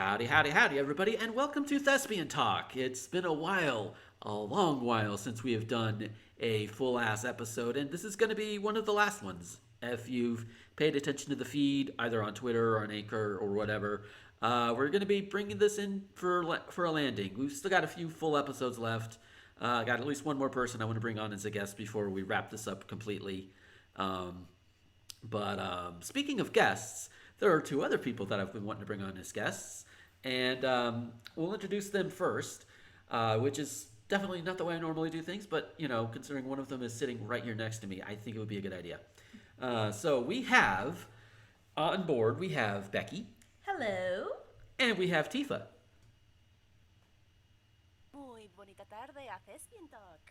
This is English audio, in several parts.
Howdy, howdy, howdy, everybody, and welcome to Thespian Talk. It's been a long while, since we have done a full ass episode, and this is going to be one of the last ones. If you've paid attention to the feed, either on Twitter or on Anchor or whatever, we're going to be bringing this in for a landing. We've still got a few full episodes left. Got at least one more person I want to bring on as a guest before we wrap this up completely. But speaking of guests, there are two other people that I've been wanting to bring on as guests, and we'll introduce them first, which is definitely not the way I normally do things, but, considering one of them is sitting right here next to me, I think it would be a good idea. So we have, on board, we have Becky. Hello. And we have Tifa. Muy bonita tarde a Thespian talk.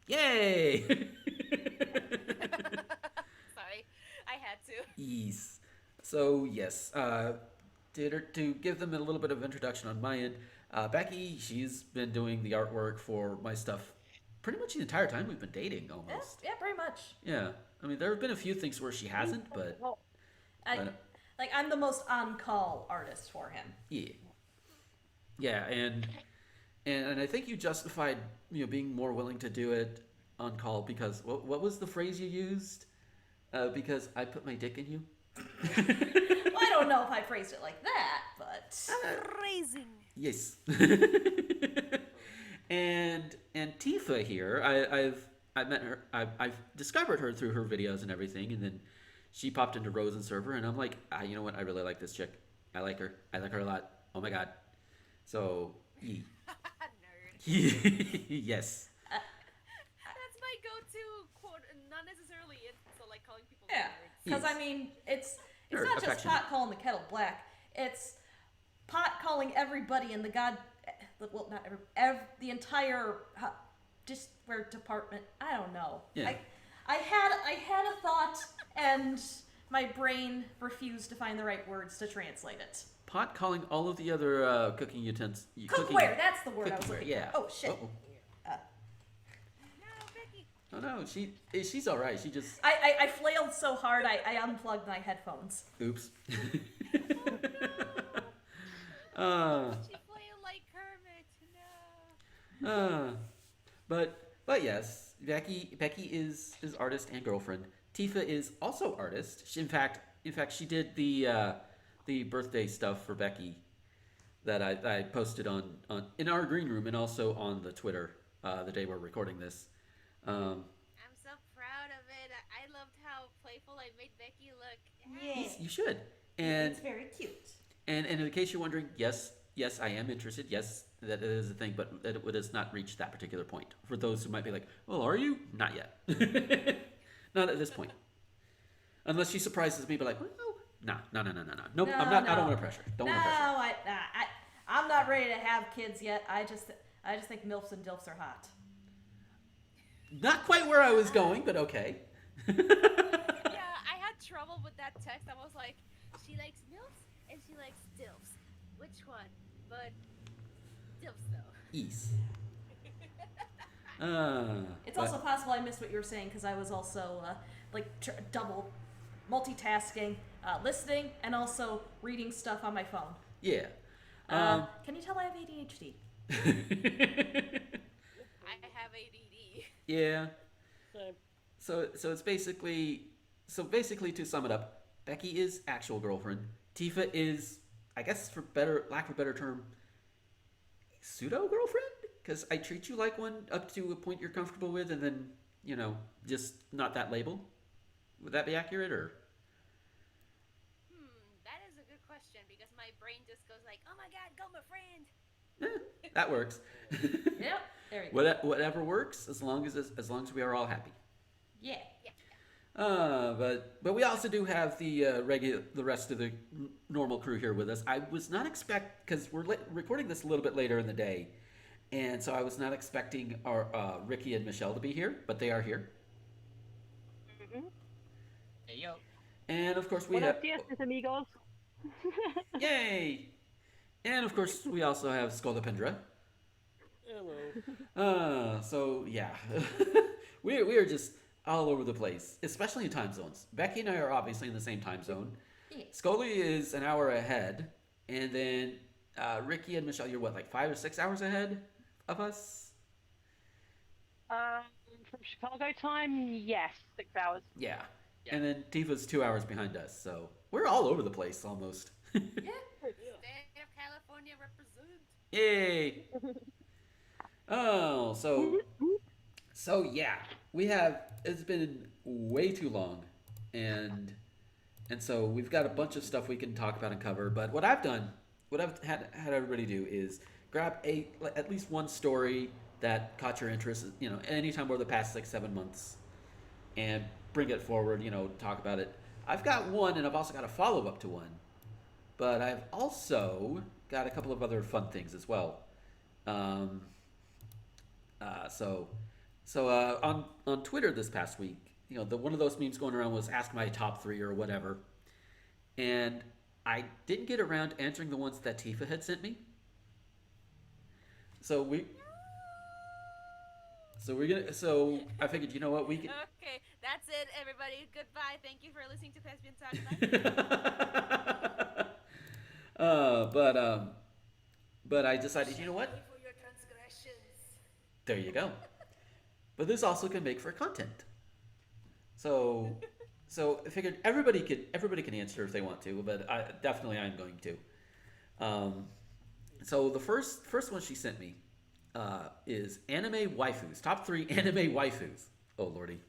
Yay! Sorry, I had to. Yes. So, yes, to give them a little bit of introduction on my end, Becky, she's been doing the artwork for my stuff pretty much the entire time we've been dating, almost. Yeah, pretty much. Yeah. I mean, there have been a few things where she hasn't, but... I'm the most on-call artist for him. Yeah. Yeah, and I think you justified, being more willing to do it on call because... What was the phrase you used? Because I put my dick in you? Well, I don't know if I phrased it like that, but... Phrasing. Yes. and Tifa here, I met her. I've discovered her through her videos and everything, and then she popped into Rosen's server, and I'm like, you know what? I really like this chick. I like her. I like her a lot. Oh my god. So, Nerd. yes. That's my go-to quote, not necessarily so like calling people Yeah, nerds. because Yes. I mean, it's Nerd, not just affectionate. pot calling the kettle black. It's pot calling everybody in the not the entire department. I don't know. Yeah. I had a thought and my brain refused to find the right words to translate it. Pot calling all of the other cooking utensils. Cookware, that's the word I was cookware, looking yeah. for. Oh shit. Uh-oh. No, Becky. Oh no, she's all right. She just I flailed so hard I unplugged my headphones. oops. She playing like Kermit. No. But yes, Becky is artist and girlfriend. Tifa is also artist. In fact, she did the birthday stuff for Becky that I posted on in our green room and also on the Twitter the day we're recording this. I'm so proud of it. I loved how playful I made Becky look. Yeah. You should. And It's very cute. and in case you're wondering, yes, I am interested. Yes, that is a thing, but it has not reached that particular point. For those who might be like, well, are you? Not yet. Not at this point. Unless she surprises me, but like, well, no. Nope, I'm not. I don't want to pressure. Don't want to pressure. I'm not ready to have kids yet. I just think milfs and dilfs are hot. Not quite where I was going, but okay. Yeah, I had trouble with that text. I was like, she likes MILFs and she likes DILFs. Which one? But DILFs though. Ease. It's also possible I missed what you were saying because I was also double multitasking, listening and also reading stuff on my phone. Yeah. Can you tell I have ADHD? I have ADD. Yeah. So it's basically to sum it up, Becky is actual girlfriend. Tifa is, I guess for lack of a better term, pseudo girlfriend, because I treat you like one up to a point you're comfortable with, and then just not that label. Would that be accurate or? That is a good question because my brain just goes like, oh my god, Gomer friend. That works. Yep. There you go. Whatever works, as long as we are all happy. Yeah. But we also do have the rest of the normal crew here with us. I was not because we're recording this a little bit later in the day, and so I was not expecting our Ricky and Michelle to be here, but they are here. Hey, yo. And of course we Buenos have dias, mis amigos. yay, and of course we also have Scolipendra. Hello. So yeah, we are just all over the place, especially in time zones. Becky and I are obviously in the same time zone. Yeah. Scully is an hour ahead, and then Ricky and Michelle, you're what, like 5 or 6 hours ahead of us? Um, from Chicago time, yes, 6 hours. Yeah. Yeah. And then Tifa's 2 hours behind us, so we're all over the place almost. Yeah. State of California represent. Yay! Oh, so yeah, we have. It's been way too long, and so we've got a bunch of stuff we can talk about and cover. But what I've done, what I've had everybody do is grab at least one story that caught your interest. Anytime over the past 6-7 months, and bring it forward. Talk about it. I've got one, and I've also got a follow up to one. But I've also got a couple of other fun things as well. Um, on Twitter this past week, one of those memes going around was ask my top 3 or whatever, and I didn't get around to answering the ones that Tifa had sent me. So I figured, you know what, we can. Okay, that's it, everybody. Goodbye. Thank you for listening to Thespian Talk. But I decided, you know what? For your transgressions. There you go. But this also can make for content. So I figured everybody can answer if they want to, but I'm going to. So the first one she sent me is anime waifus. Top 3 anime waifus. Oh lordy.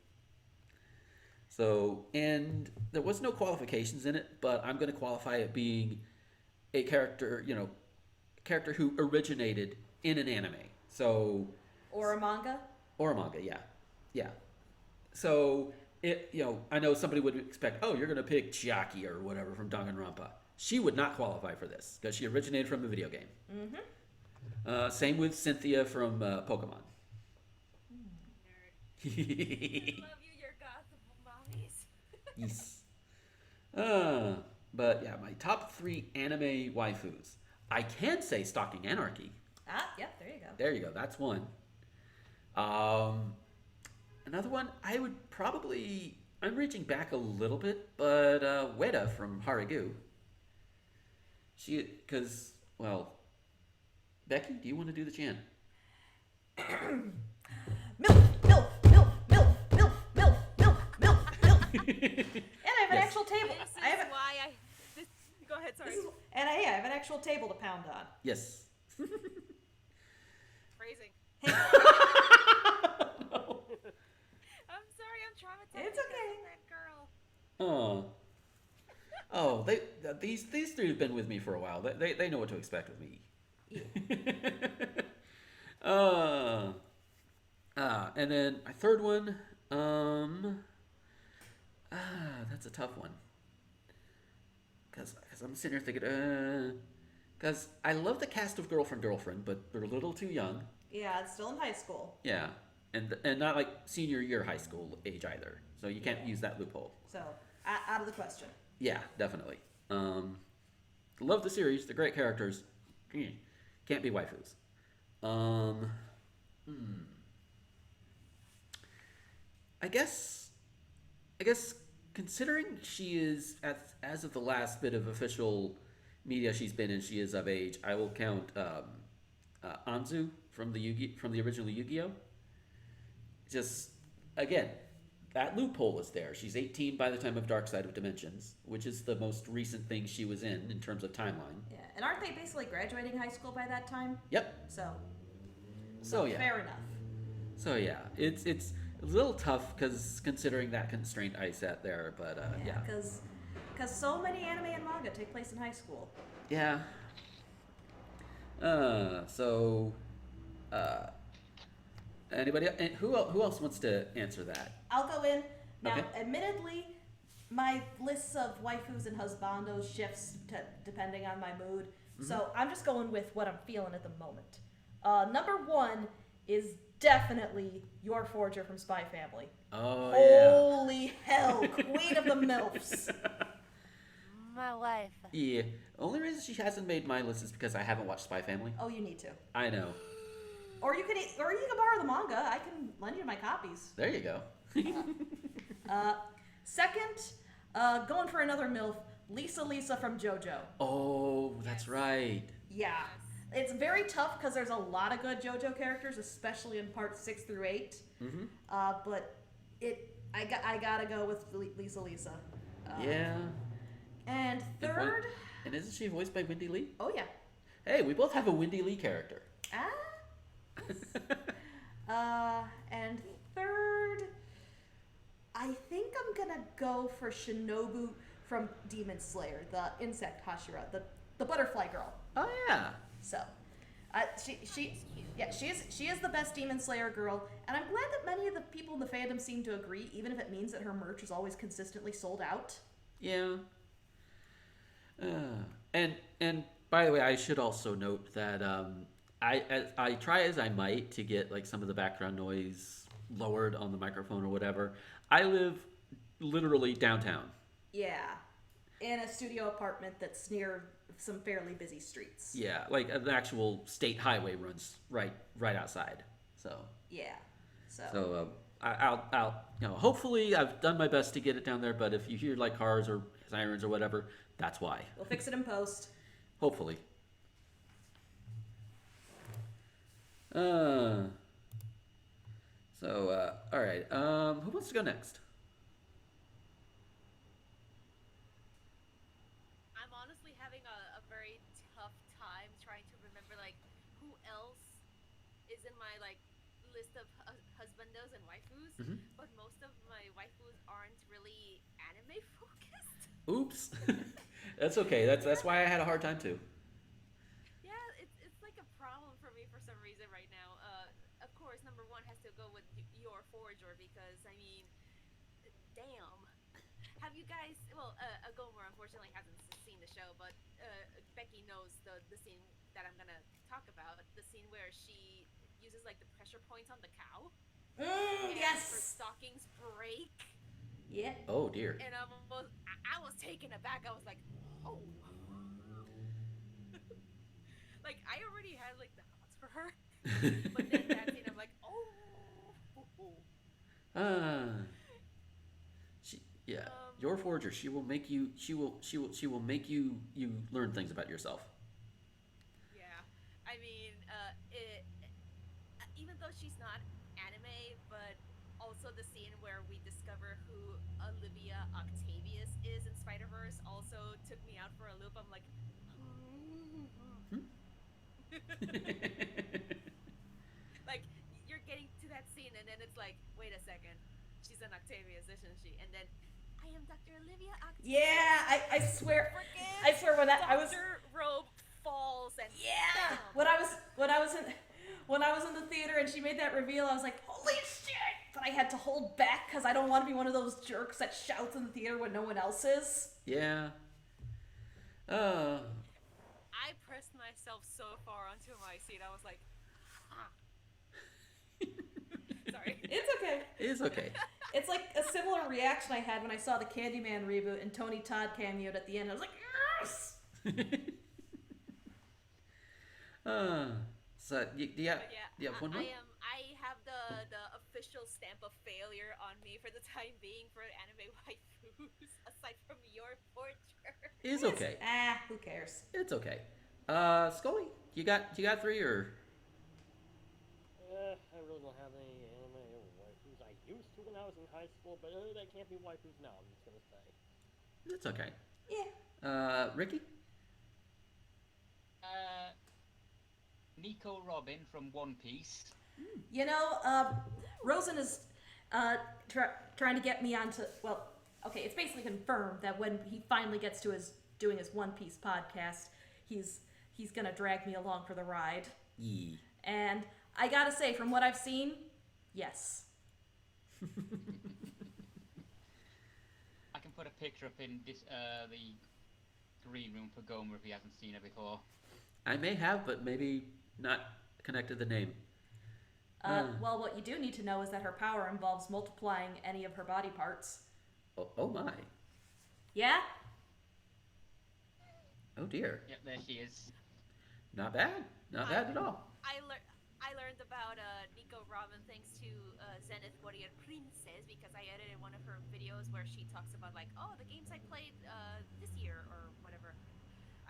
So, and there was no qualifications in it, but I'm going to qualify it being a character who originated in an anime. So, Or a manga. Yeah. So, I know somebody would expect, oh, you're going to pick Chiaki or whatever from Danganronpa. She would not qualify for this because she originated from a video game. Mm-hmm. Same with Cynthia from Pokemon. Nerd. Love you, your gossip mommies. Yes. But yeah, my top 3 anime waifus. I can say Stalking Anarchy. Yep, there you go. There you go. That's one. Another one, I would probably. I'm reaching back a little bit, but Weta from Harigu. Becky, do you want to do the chant? Milk, milk, milk, milk, milk, milk, milk, milk, milk. And I have an Yes. actual table. This is I have why Go ahead, sorry. I have an actual table to pound on. Yes. Phrasing. No. I'm sorry, I'm traumatized. It's okay. Because of that girl. Oh, these 3 have been with me for a while. They know what to expect with me. And then my third one, that's a tough one. Cause I'm sitting here thinking, cause I love the cast of Girlfriend, but they're a little too young. Yeah, it's still in high school. Yeah, and not like senior year high school age either. So you can't use that loophole. So, out of the question. Yeah, definitely. Love the series. They're great characters. Can't be waifus. I guess considering she is as of the last bit of official media she's been in, she is of age. I will count Anzu from the original Yu-Gi-Oh. Just again, that loophole is there. She's 18 by the time of Dark Side of Dimensions, which is the most recent thing she was in terms of timeline. Yeah, and aren't they basically graduating high school by that time? Yep. So Yeah. fair enough. So yeah, it's a little tough because considering that constraint I set there, but yeah. Because so many anime and manga take place in high school. Yeah. Anybody? Who else wants to answer that? I'll go in. Now, Okay. admittedly, my lists of waifus and husbandos shifts depending on my mood. Mm-hmm. So I'm just going with what I'm feeling at the moment. Number 1 is definitely your Forger from Spy Family. Oh yeah. Holy hell, Queen of the MILFs. My wife. Yeah. Only reason she hasn't made my list is because I haven't watched Spy Family. Oh, you need to. I know. Or you can borrow the manga. I can lend you my copies. There you go. Second, going for another MILF, Lisa from JoJo. Oh, that's right. Yeah. It's very tough because there's a lot of good JoJo characters, especially in parts 6 through 8. Mm-hmm. But I gotta go with Lisa. Yeah. And And third, and isn't she voiced by Wendy Lee? oh yeah, Hey, we both have a Wendy Lee character. And third, I think I'm gonna go for Shinobu from Demon Slayer, the insect Hashira, the butterfly girl. Oh yeah. So, she is the best Demon Slayer girl, and I'm glad that many of the people in the fandom seem to agree, even if it means that her merch is always consistently sold out. Yeah. And by the way, I should also note that I try as I might to get like some of the background noise lowered on the microphone or whatever. I live literally downtown. Yeah, in a studio apartment that's near some fairly busy streets. Yeah, like the actual state highway runs right outside. So Yeah, I'll hopefully I've done my best to get it down there. But if you hear like cars or sirens or whatever, that's why. we'll fix it in post. Hopefully. All right. Who wants to go next? I'm honestly having a very tough time trying to remember like who else is in my like list of husbandos and waifus, Mhm. but most of my waifus aren't really anime focused. Oops. That's okay. That's why I had a hard time too. Yeah, it's like a problem for me for some reason right now. Of course, number one has to go with your Forger because I mean, damn. Have you guys? Well, Gomer unfortunately hasn't seen the show, but Becky knows the scene that I'm gonna talk about. The scene where she uses like the pressure points on the cow. And her Yes. stockings break. Yeah. Oh dear. And I was taken aback. I was like, oh. Like, I already had, like, the hots for her. But then that scene, I'm like, oh. Yeah. Your Forger. She will make you. She will make you learn things about yourself. Yeah. I mean, even though she's not anime, but also the scene where we discover who Olivia Octavius is in Spider-Verse also took me out for a loop. I'm like, like, you're getting to that scene and then it's like, wait a second, she's an Octavius, isn't she? And then I am Dr. Olivia Octavius. Yeah, I swear. Freaking I swear when I was Dr. Robe falls and yeah bam. when I was in the theater and she made that reveal, I was like, holy shit! But I had to hold back because I don't want to be one of those jerks that shouts in the theater when no one else is. Yeah. I pressed myself so far onto my seat. I was like, sorry. It's okay. It's okay. It's like a similar reaction I had when I saw the Candyman reboot and Tony Todd cameoed at the end. I was like, yes! So yeah. Yeah. One more. I have the official stamp of failure on me for the time being for anime waifus, aside from your portrait. Is okay. Who cares? It's okay. Scully, you got three or? I really don't have any anime waifus. I used to when I was in high school, but they can't be waifus now, I'm just gonna say. It's okay. Yeah. Ricky. Nico Robin from One Piece. You know, Rosen is trying to get me onto. Well, okay, it's basically confirmed that when he finally gets to doing his One Piece podcast, he's gonna drag me along for the ride. Yee. And I gotta say, from what I've seen, yes. I can put a picture up in this the green room for Gomer if he hasn't seen it before. I may have, but maybe not connected the name. Well, what you do need to know is that her power involves multiplying any of her body parts. Oh my. Yeah? Oh dear. Yep, there she is. Not bad. Not bad at all. I learned about Nico Robin thanks to Zenith Warrior Princess because I edited one of her videos where she talks about like, oh, the games I played this year or whatever.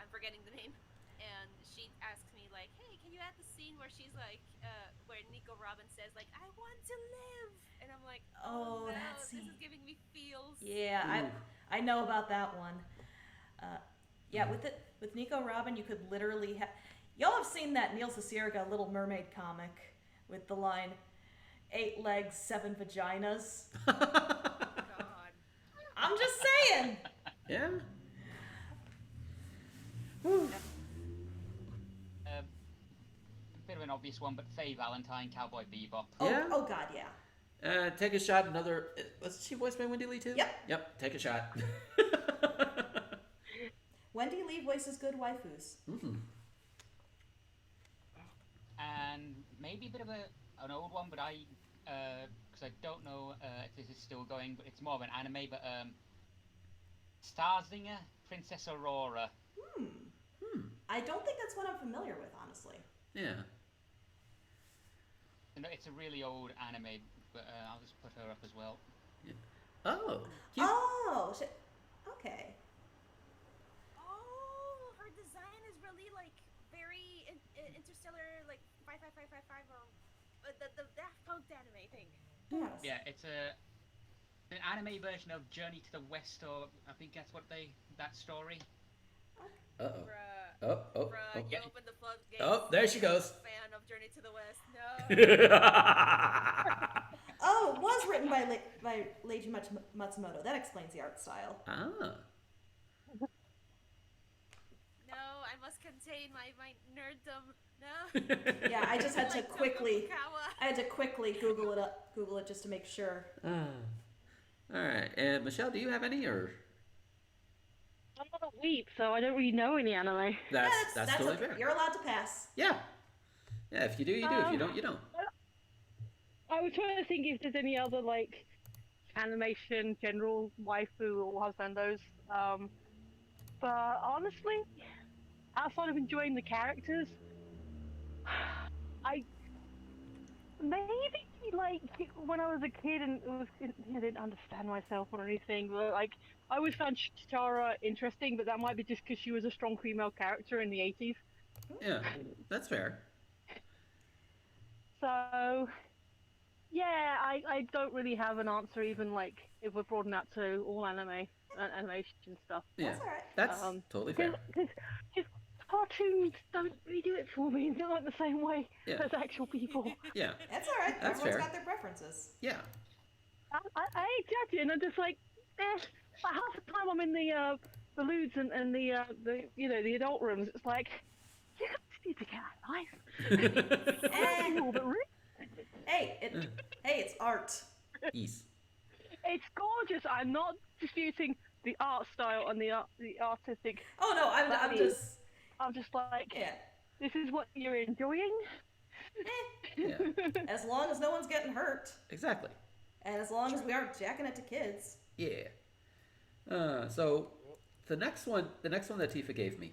I'm forgetting the name. and she asks me like, "Hey, can you add the scene where she's like, where Nico Robin says like, I want to live," and I'm like, "Oh, no, that this scene. is giving me feels." Yeah, I know about that one. Yeah, with Nico Robin, you could literally have. Y'all have seen that Neil Cicierega Little Mermaid comic with the line, 8 legs, 7 vaginas. God. I'm just saying. Yeah. A bit of an obvious one, but Faye Valentine, Cowboy Bebop. Yeah. Oh God, yeah. Take a shot. Another. Was she voiced by Wendy Lee too? Yep. Yep. Take a shot. Wendy Lee voices good waifus. Mm-hmm. And maybe a bit of an old one, but because I don't know if this is still going, but it's more of an anime, but Starzinger, Princess Aurora. I don't think that's one I'm familiar with, honestly. Yeah. It's a really old anime, but I'll just put her up as well. Yeah. Oh. Cute. Oh, okay. Oh, her design is really like very interstellar, like 55555 or the Daft Punk anime thing. Yes. Yeah, it's an anime version of Journey to the West, or I think that's what that story. Uh-oh. Bruh. Oh. Bruh, you opened the floodgates. Oh, there she goes. Fan of Journey to the West. No. Oh, it was written by Leiji Matsumoto. That explains the art style. Ah. No, I must contain my nerddom. No. Yeah, I just had to Like quickly. Tokugawa. I had to quickly Google it just to make sure. All right. And Michelle, do you have any or? I'm not a weep, so I don't really know any anime. That's Yeah, totally okay. fair. You're allowed to pass. Yeah. Yeah. If you do, you do. If you don't, you don't. I was trying to think if there's any other like animation general waifu or husbandos. But honestly, outside of enjoying the characters, I maybe like when I was a kid and I didn't understand myself or anything, but like I always found Chitara interesting, but that might be just because she was a strong female character in the 80s. Yeah. That's fair. So yeah, I don't really have an answer, even like if we're broadening out to all animation stuff. Yeah. That's all right. That's totally fair. Because cartoons don't really do it for me. They're not the same way Yeah. as actual people. Yeah. That's all right. That's Everyone's fair. got their preferences. Yeah. I ain't judging. I'm just like, But half the time I'm in the lewds and the adult rooms. It's like, you guys need to get out of life. But really, Hey, it's art. Ease. it's gorgeous. I'm not disputing the art style and the artistic. Oh no, I'm just like, yeah. this is what you're enjoying. Yeah. As long as no one's getting hurt, Exactly. and as long as we aren't jacking it to kids. Yeah. So the next one that Tifa gave me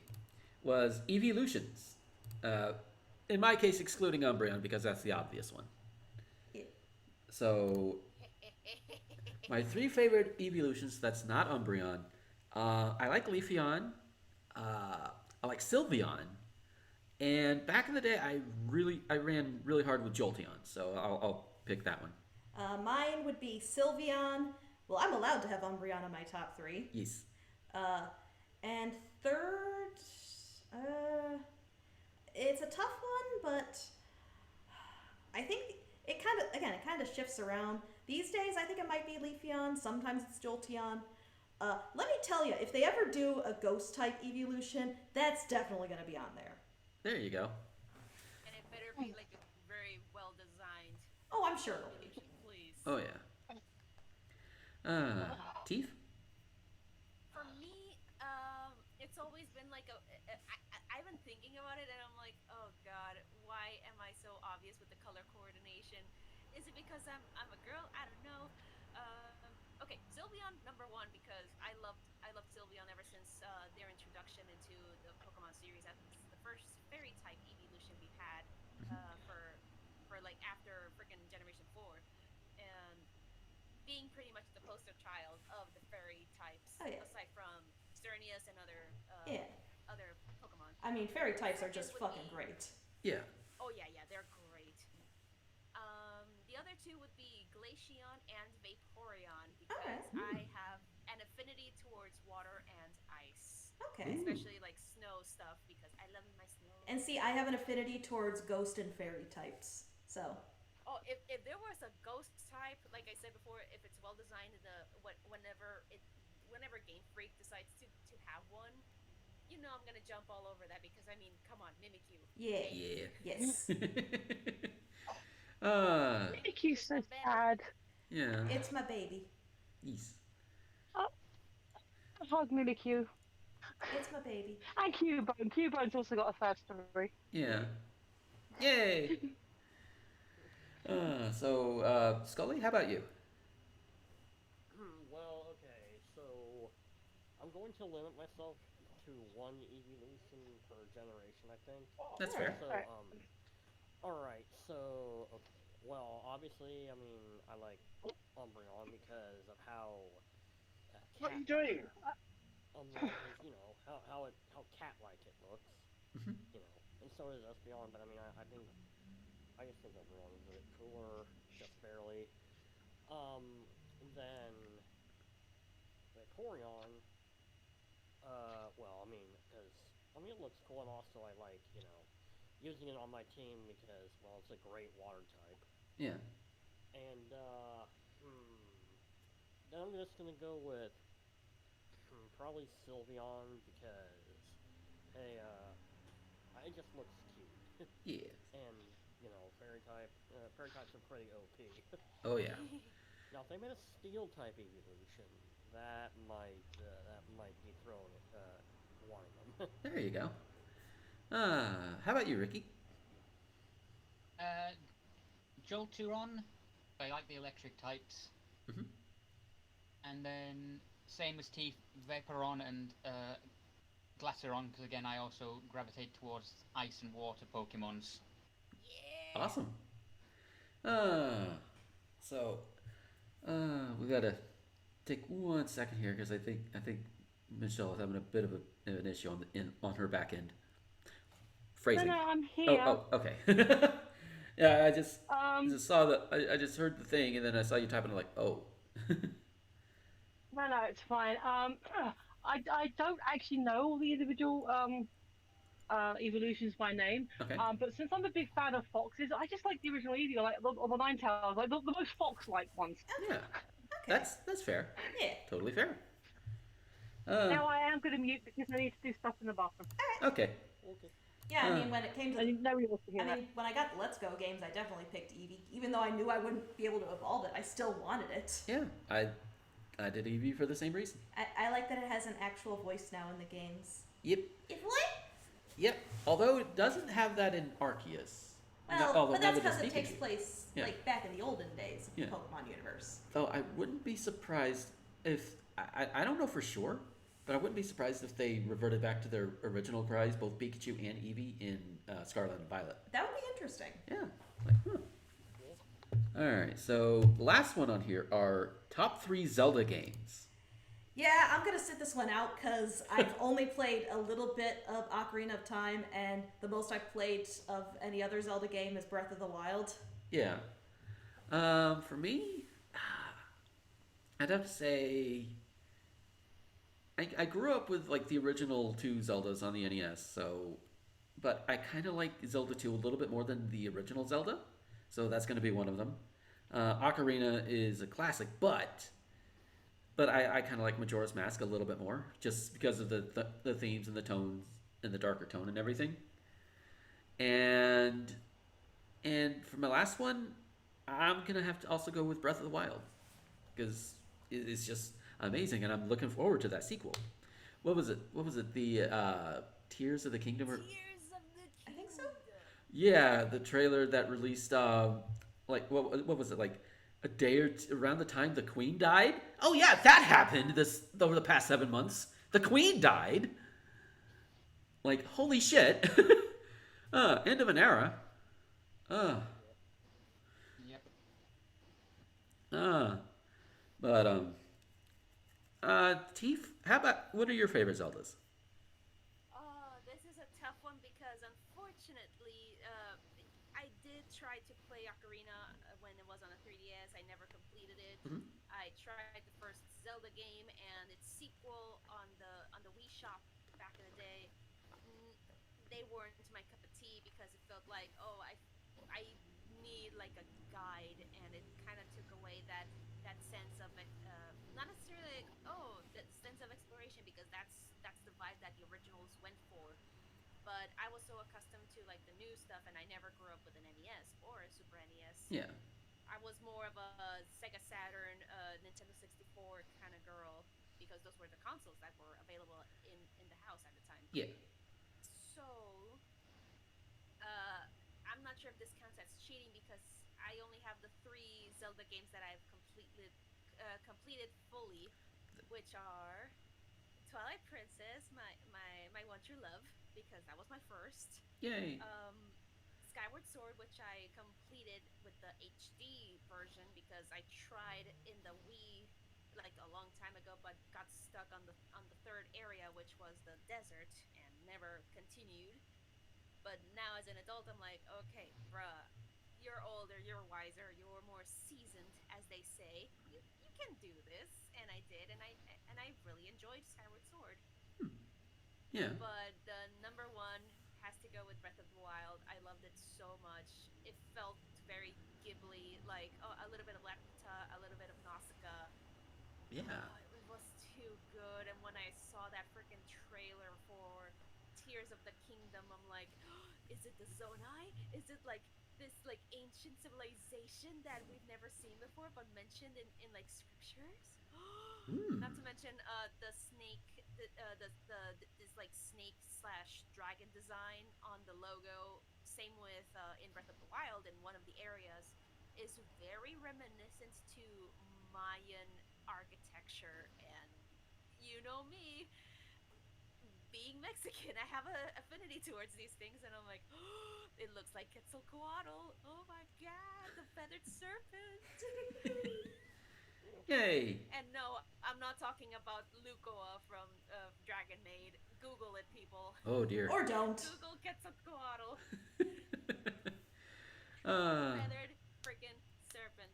was Evolutions. In my case, excluding Umbreon because that's the obvious one. Yeah. So my 3 favorite evolutions that's not Umbreon. I like Leafeon. I like Sylveon. And back in the day, I ran really hard with Jolteon, so I'll pick that one. Mine would be Sylveon. Well, I'm allowed to have Umbreon in my top 3. Yes. And third, it's a tough one, but I think it kind of shifts around. These days, I think it might be Leafeon. Sometimes it's Jolteon. Let me tell you, if they ever do a ghost type evolution, that's definitely going to be on there. There you go. And it better be like a very well designed Oh, I'm sure it'll be. evolution, please. Oh yeah. Teeth? For me, it's always been like I've been thinking about it, and I'm like, oh god, why am I so obvious with the color coordination? Is it because I'm a girl? I don't know. Okay, Sylveon number 1 because I loved Sylveon ever since their introduction into the Pokemon series. That's the first fairy type evolution we've had for like after freaking Generation 4, and being pretty much the poster child of the fairy types, Oh, yeah. aside from Xerneas and other Yeah. other Pokemon. I mean, fairy types are Second just would fucking be- great. Yeah. Oh yeah, they're great. The other two would be Glaceon and Vaporeon because Alright. I have an affinity towards water and ice, Okay. especially like snow stuff because I love my snow. And see, I have an affinity towards ghost and fairy types. So, Oh, if there was a ghost type, like I said before, if it's well designed, whenever Game Freak decides to have one, I'm gonna jump all over that because I mean, come on, Mimikyu. yeah. Yeah. Yes. Mickey's so sad. Yeah. It's my baby. Yes. Oh, hug Mimikyu. It's my baby. And Cubone. Cubone's also got a third story. Yeah. Yay. Scully, how about you? Well, okay, so I'm going to limit myself to one evolution per generation, I think. That's fair. So, Alright. alright, so, okay. Well, obviously, I mean, I like Umbreon because of how What are you doing? Umbreon is, how cat-like it looks, Mhm. and so is Espeon, but I mean, I just think Umbreon is a bit cooler, just barely. Then Vaporeon, well, I mean, it looks cool, and also I like, using it on my team because, well, it's a great water type. Yeah. And, then I'm just gonna go with, probably Sylveon because, hey, it just looks cute. Yeah. And, fairy types are pretty OP. Oh yeah. Now, if they made a steel type evolution, that might dethrone one of them. There you go. How about you, Ricky? Jolteron. I like the electric types. Mhm. And then same as Teeth, Vaporon and Glaceron, because again I also gravitate towards ice and water Pokemons. Awesome. We gotta take 1 second here because I think Michelle is having a bit of an issue on her back end. Phrasing. No, I'm here. Oh, okay. Yeah, I just Um, saw I just heard the thing and then I saw you typing like, oh. no, it's fine. I don't actually know all the individual evolutions by name. Okay. But since I'm a big fan of foxes, I just like the original Eevee, like the Ninetales, like the most fox-like ones. Yeah. That's fair. Yeah. Totally fair. Now I am going to mute because I need to do stuff in the bathroom. Okay. Okay. Yeah, I mean, when it came to, Nobody wants to hear I that. mean, when I got the Let's Go games, I definitely picked Eevee. Even though I knew I wouldn't be able to evolve it, I still wanted it. Yeah. I did Eevee for the same reason. I like that it has an actual voice now in the games. Yep. If what? Yep. Although it doesn't have that in Arceus. Well, Although but now that's that it's because it takes Pikachu. place Yeah. like back in the olden days of Yeah. the Pokemon universe. Though I wouldn't be surprised if I don't know for sure, but I wouldn't be surprised if they reverted back to their original cries, both Pikachu and Eevee in Scarlet and Violet. That would be interesting. Yeah. Like, huh. All right. So the last one on here are top 3 Zelda games. Yeah, I'm gonna sit this one out because I've only played a little bit of Ocarina of Time, and the most I've played of any other Zelda game is Breath of the Wild. Yeah. For me, I'd have to say I grew up with like the original 2 Zeldas on the NES, so but I kind of like Zelda 2 a little bit more than the original Zelda, so that's going to be one of them. Ocarina is a classic, but I kind of like Majora's Mask a little bit more, just because of the themes and the tones and the darker tone and everything. And for my last one, I'm gonna have to also go with Breath of the Wild, because it's just amazing, and I'm looking forward to that sequel. What was it? The Tears of the Kingdom? Or Tears of the Kingdom. I think so. yeah, the trailer that released like what was it, like a day or two, around the time the Queen died? Oh yeah, that happened over the past 7 months. The Queen died. Like holy shit. End of an era. Yep. But Teef, what are your favorite Zeldas? Oh, this is a tough tried to play Ocarina when it was on a 3DS. I never completed it. Mhm. I tried the first Zelda game and its sequel on the Wii Shop back in the day. Mm, they weren't my cup of tea because it felt like, oh, I need like a guide, and it kind of took away that sense of not necessarily like, oh, that sense of exploration, because that's the vibe that the originals went for. But I was so accustomed to like the new stuff, and I never grew up with an NES or a Super NES. Yeah. I was more of a Sega Saturn, Nintendo 64 kind of girl, because those were the consoles that were available in the house at the time. Yeah. So, uh, I'm not sure if this counts as cheating because I only have the 3 Zelda games that I've completed fully, which are Twilight Princess, my one true love, because that was my first. Yay. Skyward Sword, which I completed with the HD version because I tried in the Wii like a long time ago, but got stuck on the third area, which was the desert, and never continued. But now as an adult, I'm like, okay, bruh, you're older, you're wiser, you're more seasoned, as they say. You can do this, and I did, and I really enjoyed Skyward Sword. Yeah. But the number one has to go with Breath of the Wild. I loved it so much. It felt very Ghibli, like a little bit of Lapita, a little bit of Nausicaa. Yeah. It was too good. And when I saw that freaking trailer for Tears of the Kingdom, I'm like, oh, is it the Zonai? Is it like this like ancient civilization that we've never seen before, but mentioned in like scriptures? Not to mention the snake, this like snake slash dragon design on the logo. Same with in Breath of the Wild, in one of the areas, is very reminiscent to Mayan architecture. And you know me, being Mexican, I have an affinity towards these things, and I'm like, oh, it looks like Quetzalcoatl. Oh my god, the feathered serpent. Yay. And no, I'm not talking about Lucoa from Dragon Maid. Google it, people. Oh dear. Or don't. Google Quetzalcoatl. uh, Feathered freaking serpent.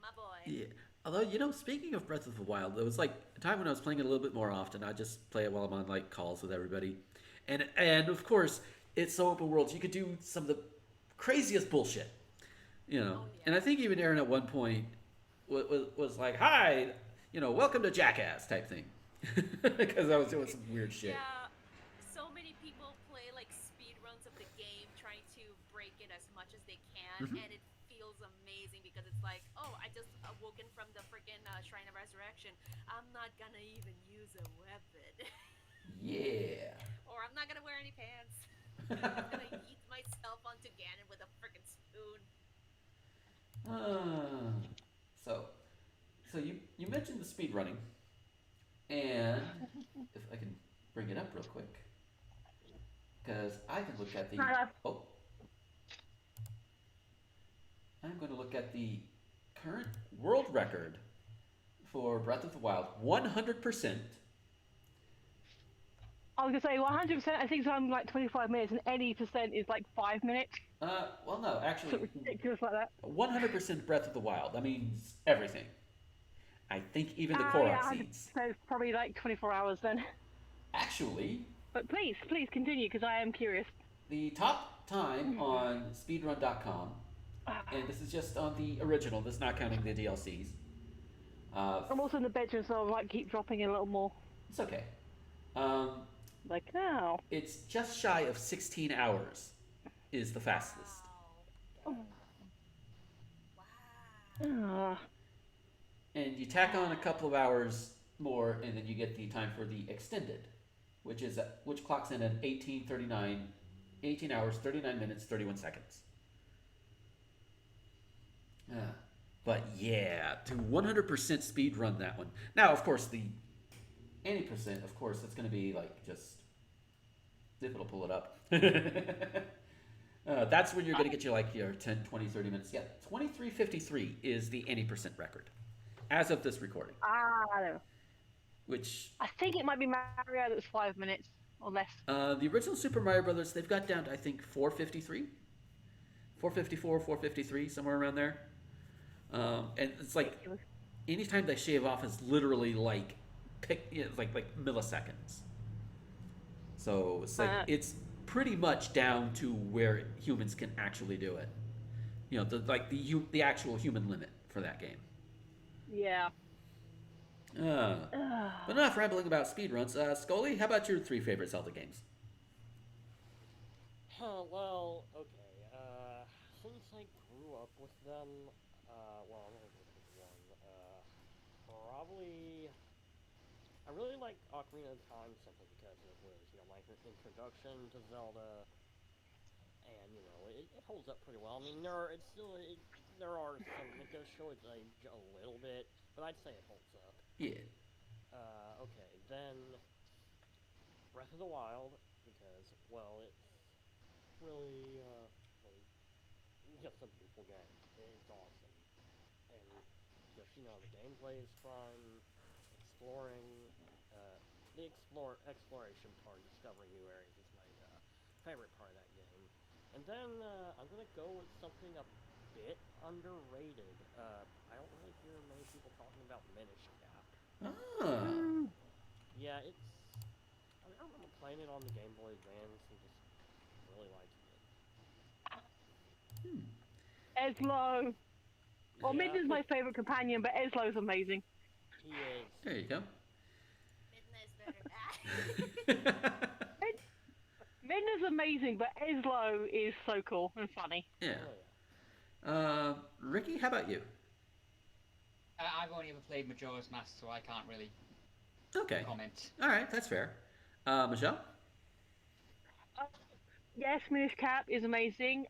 My boy. yeah. Although, speaking of Breath of the Wild, there was like a time when I was playing it a little bit more often. I just play it while I'm on like calls with everybody, and of course it's so open world. You could do some of the craziest bullshit, Oh, yeah. And I think even Aaron at one point was like, "Hi, welcome to Jackass" type thing, because I was doing some weird shit. Yeah, so many people play like speed runs of the game, trying to break it as much as they can, and it feels amazing because it's like, oh, I just awoken from the freaking Shrine of Resurrection. I'm not gonna even use a weapon, Yeah. or I'm not gonna wear any pants. I'm just gonna eat myself onto Ganon with a freaking spoon. So you mentioned the speed running, and if I can bring it up real quick, because I can look at the oh, I'm going to look at the current world record for Breath of the Wild, 100%. I was gonna say 100%. I think something like 25 minutes, and any percent is like 5 minutes. Well, no, actually, Something ridiculous like that. 100% Breath of the Wild. That means everything. I think even the Korok Yeah, seeds. so it's probably like 24 hours then. Actually, But please continue because I am curious. the top time on speedrun.com, and this is just on the original, this is not counting the DLCs. I'm also in the bedroom, so I might keep dropping in a little more. It's okay. Like now. It's just shy of 16 hours is the fastest. Wow. Ah. And you tack on a couple of hours more, and then you get the time for the extended, which clocks in at 18 hours, 39 minutes, 31 seconds. But yeah, to 100% speed run that one. Now, of course, the any percent, of course, it's going to be like just if it'll pull it up. That's when you're going to get your 10, 20, 30 minutes. Yeah, 23:53 is the any percent record as of this recording. I know. Which I think it might be Mario that's 5 minutes or less. the original Super Mario Brothers, they've got down to I think 4:53. 454, 453, somewhere around there. And it's like anytime they shave off is literally like like milliseconds. So it's like it's pretty much down to where humans can actually do it. You know, the actual human limit for that game. Yeah. But enough rambling about speedruns. Scully, how about your 3 favorite Zelda games? Well, okay. Since I grew up with them, well, I'm only with one. Probably, I really like Ocarina of Time simply because it was, my introduction to Zelda, and it holds up pretty well. I mean, there are some it does show its age a little bit, but I'd say it holds up. Yeah. Okay, then Breath of the Wild because it's really just a beautiful game. It's awesome, and just the gameplay is fun. Exploring, the exploration part, discovering new areas is my favorite part of that game. And then I'm gonna go with something a bit underrated. I don't really hear many people talking about Minish Cap. Ah. Yeah, I remember playing it on the Game Boy Advance and just really liking it. Eslo. Well, Yeah. Midna's my favorite companion, but Eslo's amazing. He is. There you go. Midnight's better. Midna's amazing, but Eslo is so cool and funny. Yeah. Oh, yeah. Ricky, how about you? I've only ever played Majora's Mask, so I can't really Okay. comment. All right, that's fair. Michelle? Yes, Minish Cap is amazing.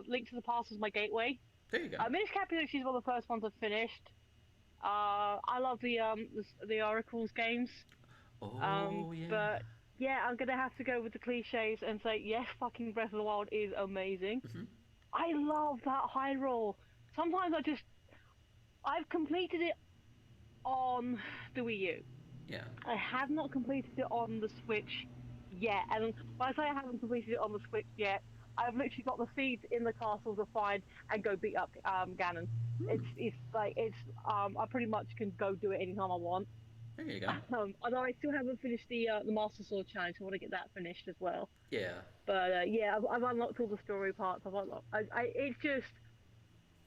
Link to the Past is my gateway. There you go. Minish Cap is actually one of the first ones I've finished. I love the Oracles games. Oh, yeah. But yeah, I'm gonna have to go with the cliches and say yes, fucking Breath of the Wild is amazing. Mhm. I love that high roll. Sometimes I've completed it on the Wii U. Yeah. I have not completed it on the Switch yet, and when I say I haven't completed it on the Switch yet, I've literally got the seeds in the castle to find and go beat up Ganon. I pretty much can go do it anytime I want. There you go. Although I still haven't finished the Master Sword challenge, so I want to get that finished as well. Yeah. But yeah, I've unlocked all the story parts.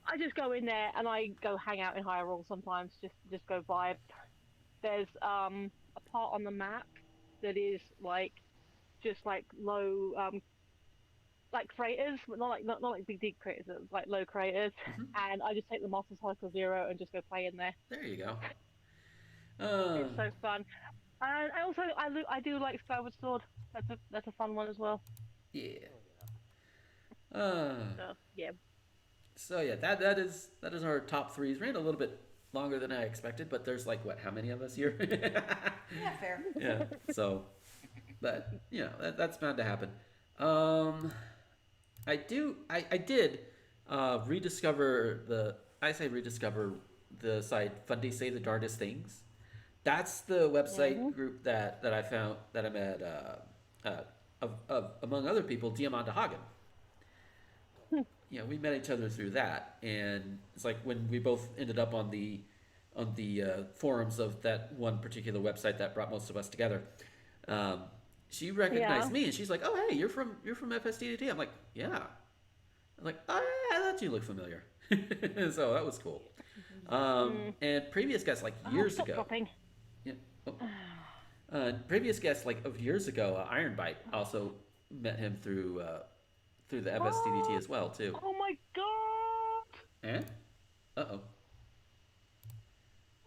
I just go in there and I go hang out in Hyrule sometimes, just go vibe. There's a part on the map that is just low like craters, but not like big deep craters, like low craters. Mhm. And I just take the Master Cycle Zero and just go play in there. There you go. It's so fun. And I do like Skyward Sword. That's a fun one as well. Yeah. Oh, yeah. So yeah. So yeah, that is our top 3s. Ran a little bit longer than I expected, but there's how many of us here? Yeah, fair. Yeah. So, but that's bound to happen. I did rediscover the site Fundy Say the Darndest Things. That's the website group that I found that I met among other people, Diamanda Hagen. We met each other through that, and it's like when we both ended up on the forums of that one particular website that brought most of us together. She recognized me, and she's like, "Oh, hey, you're from FSDDT." I'm like, "Yeah." I'm like, "Oh, yeah, I thought you look familiar." So that was cool. And previous guests years ago. Dropping. Yeah. Oh. Previous guests of years ago, Iron Bite also met him through the FSDDT as well too. Oh my god! And? Uh-oh.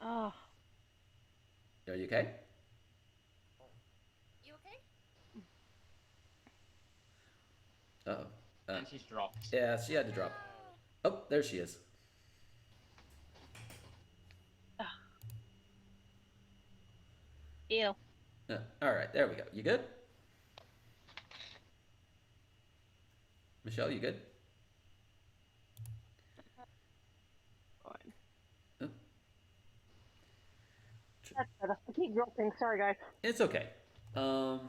Oh. Are you okay? You okay? Uh-oh. And she's dropped. Yeah, she had to drop. Oh, there she is. Ew. All right, there we go. You good? Michelle, you good? Fine. Oh. That's better. I keep dropping. Sorry, guys. It's okay. Where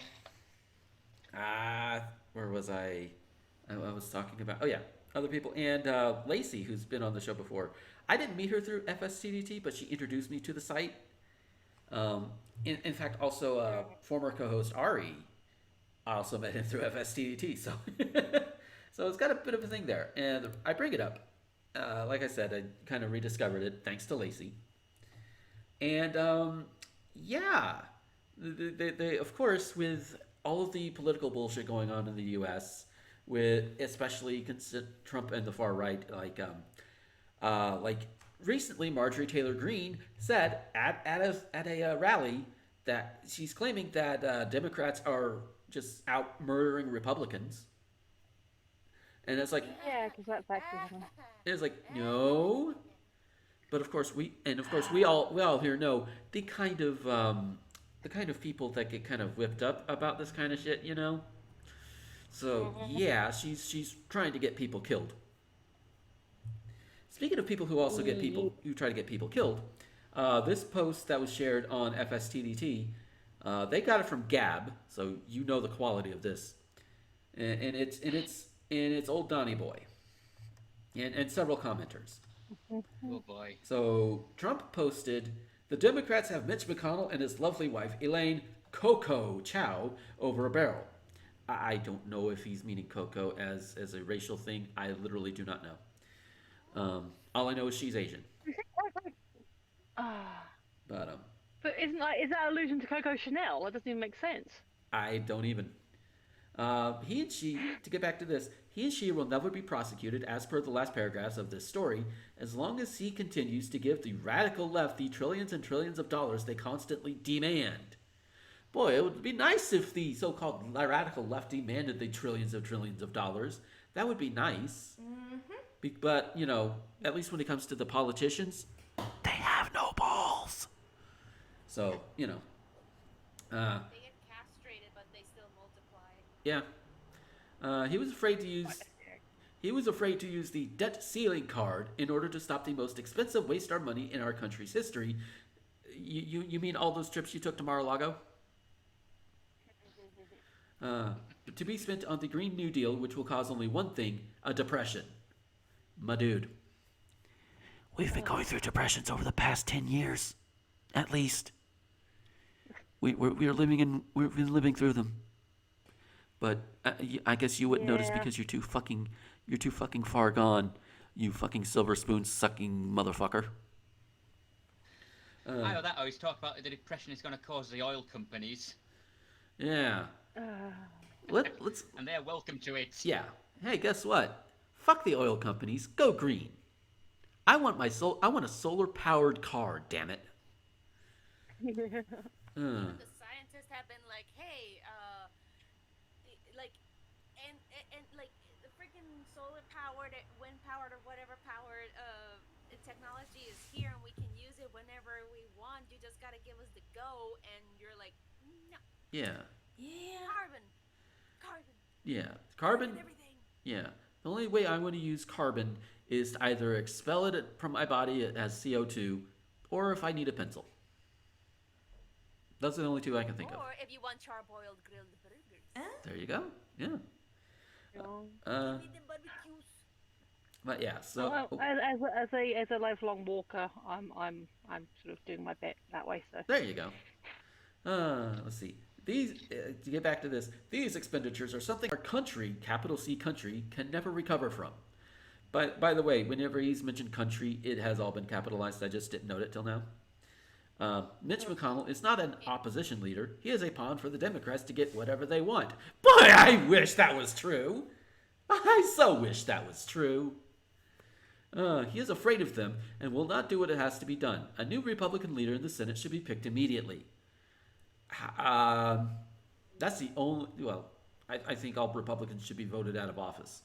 was I? I was talking about. Oh yeah, other people, and Lacey, who's been on the show before. I didn't meet her through FSTDT, but she introduced me to the site. In fact, also former co-host Ari, I also met him through FSTDT. So, so it's got a bit of a thing there, and I bring it up. Like I said, I kind of rediscovered it thanks to Lacey. And yeah, they of course, with all of the political bullshit going on in the U.S., with especially Trump and the far right, like recently, Marjorie Taylor Greene said at a rally that she's claiming that Democrats are just out murdering Republicans, and it's like, Yeah, because that's actually happening. it's like no, but of course we all here know the kind of people that get kind of whipped up about this kind of shit, you know. So yeah, she's trying to get people killed. Speaking of people who also get people who try to get people killed, this post that was shared on FSTDT, they got it from Gab, so you know the quality of this, and it's old Donny Boy, and several commenters. Oh boy. So Trump posted, "The Democrats have Mitch McConnell and his lovely wife Elaine Coco Chow over a barrel." I don't know if he's meaning Coco as a racial thing. I literally do not know. All I know is she's Asian. But But is that allusion to Coco Chanel? That doesn't even make sense. I don't even. He and she, to get back to this, he and she will never be prosecuted as per the last paragraphs of this story, as long as he continues to give the radical left the trillions and trillions of dollars they constantly demand. Boy, it would be nice if the so-called radical left demanded the trillions of dollars. That would be nice. But, you know, at least when it comes to the politicians, they have no balls. So, you know. They get castrated, but they still multiply. Yeah. He was afraid to use the debt ceiling card in order to stop the most expensive waste of money in our country's history. You mean all those trips you took to Mar-a-Lago? To be spent on the Green New Deal, which will cause only one thing, a depression. My dude. We've been going through depressions over the past 10 years, at least. We've been living through them. But I guess you wouldn't notice because you're too fucking far gone, you fucking silver spoon sucking motherfucker. I know that. I always talk about the depression is going to cause the oil companies. Yeah. Let's. And they're welcome to it. Yeah. Hey, guess what? Fuck the oil companies. Go green. I want a solar-powered car. Damn it. The scientists have been like, hey, like the freaking solar-powered, wind-powered, or whatever powered technology is here, and we can use it whenever we want. You just gotta give us the go, and you're like, no. Yeah. Carbon. Yeah. Carbon. Everything. Yeah. The only way I want to use carbon is to either expel it from my body as CO2, or if I need a pencil. Those are the only two I can think of. Or if you want charbroiled grilled burgers. There you go. Yeah. Give me the barbecues. But yeah. So. Well, as a lifelong walker, I'm sort of doing my bit that way. So There you go. Let's see. These to get back to this, these expenditures are something our country, capital C country, can never recover from. By the way, whenever he's mentioned country, it has all been capitalized. I just didn't note it till now. Mitch McConnell is not an opposition leader. He is a pawn for the Democrats to get whatever they want. Boy, I wish that was true. I so wish that was true. He is afraid of them and will not do what it has to be done. A new Republican leader in the Senate should be picked immediately. That's the only... Well, I think all Republicans should be voted out of office.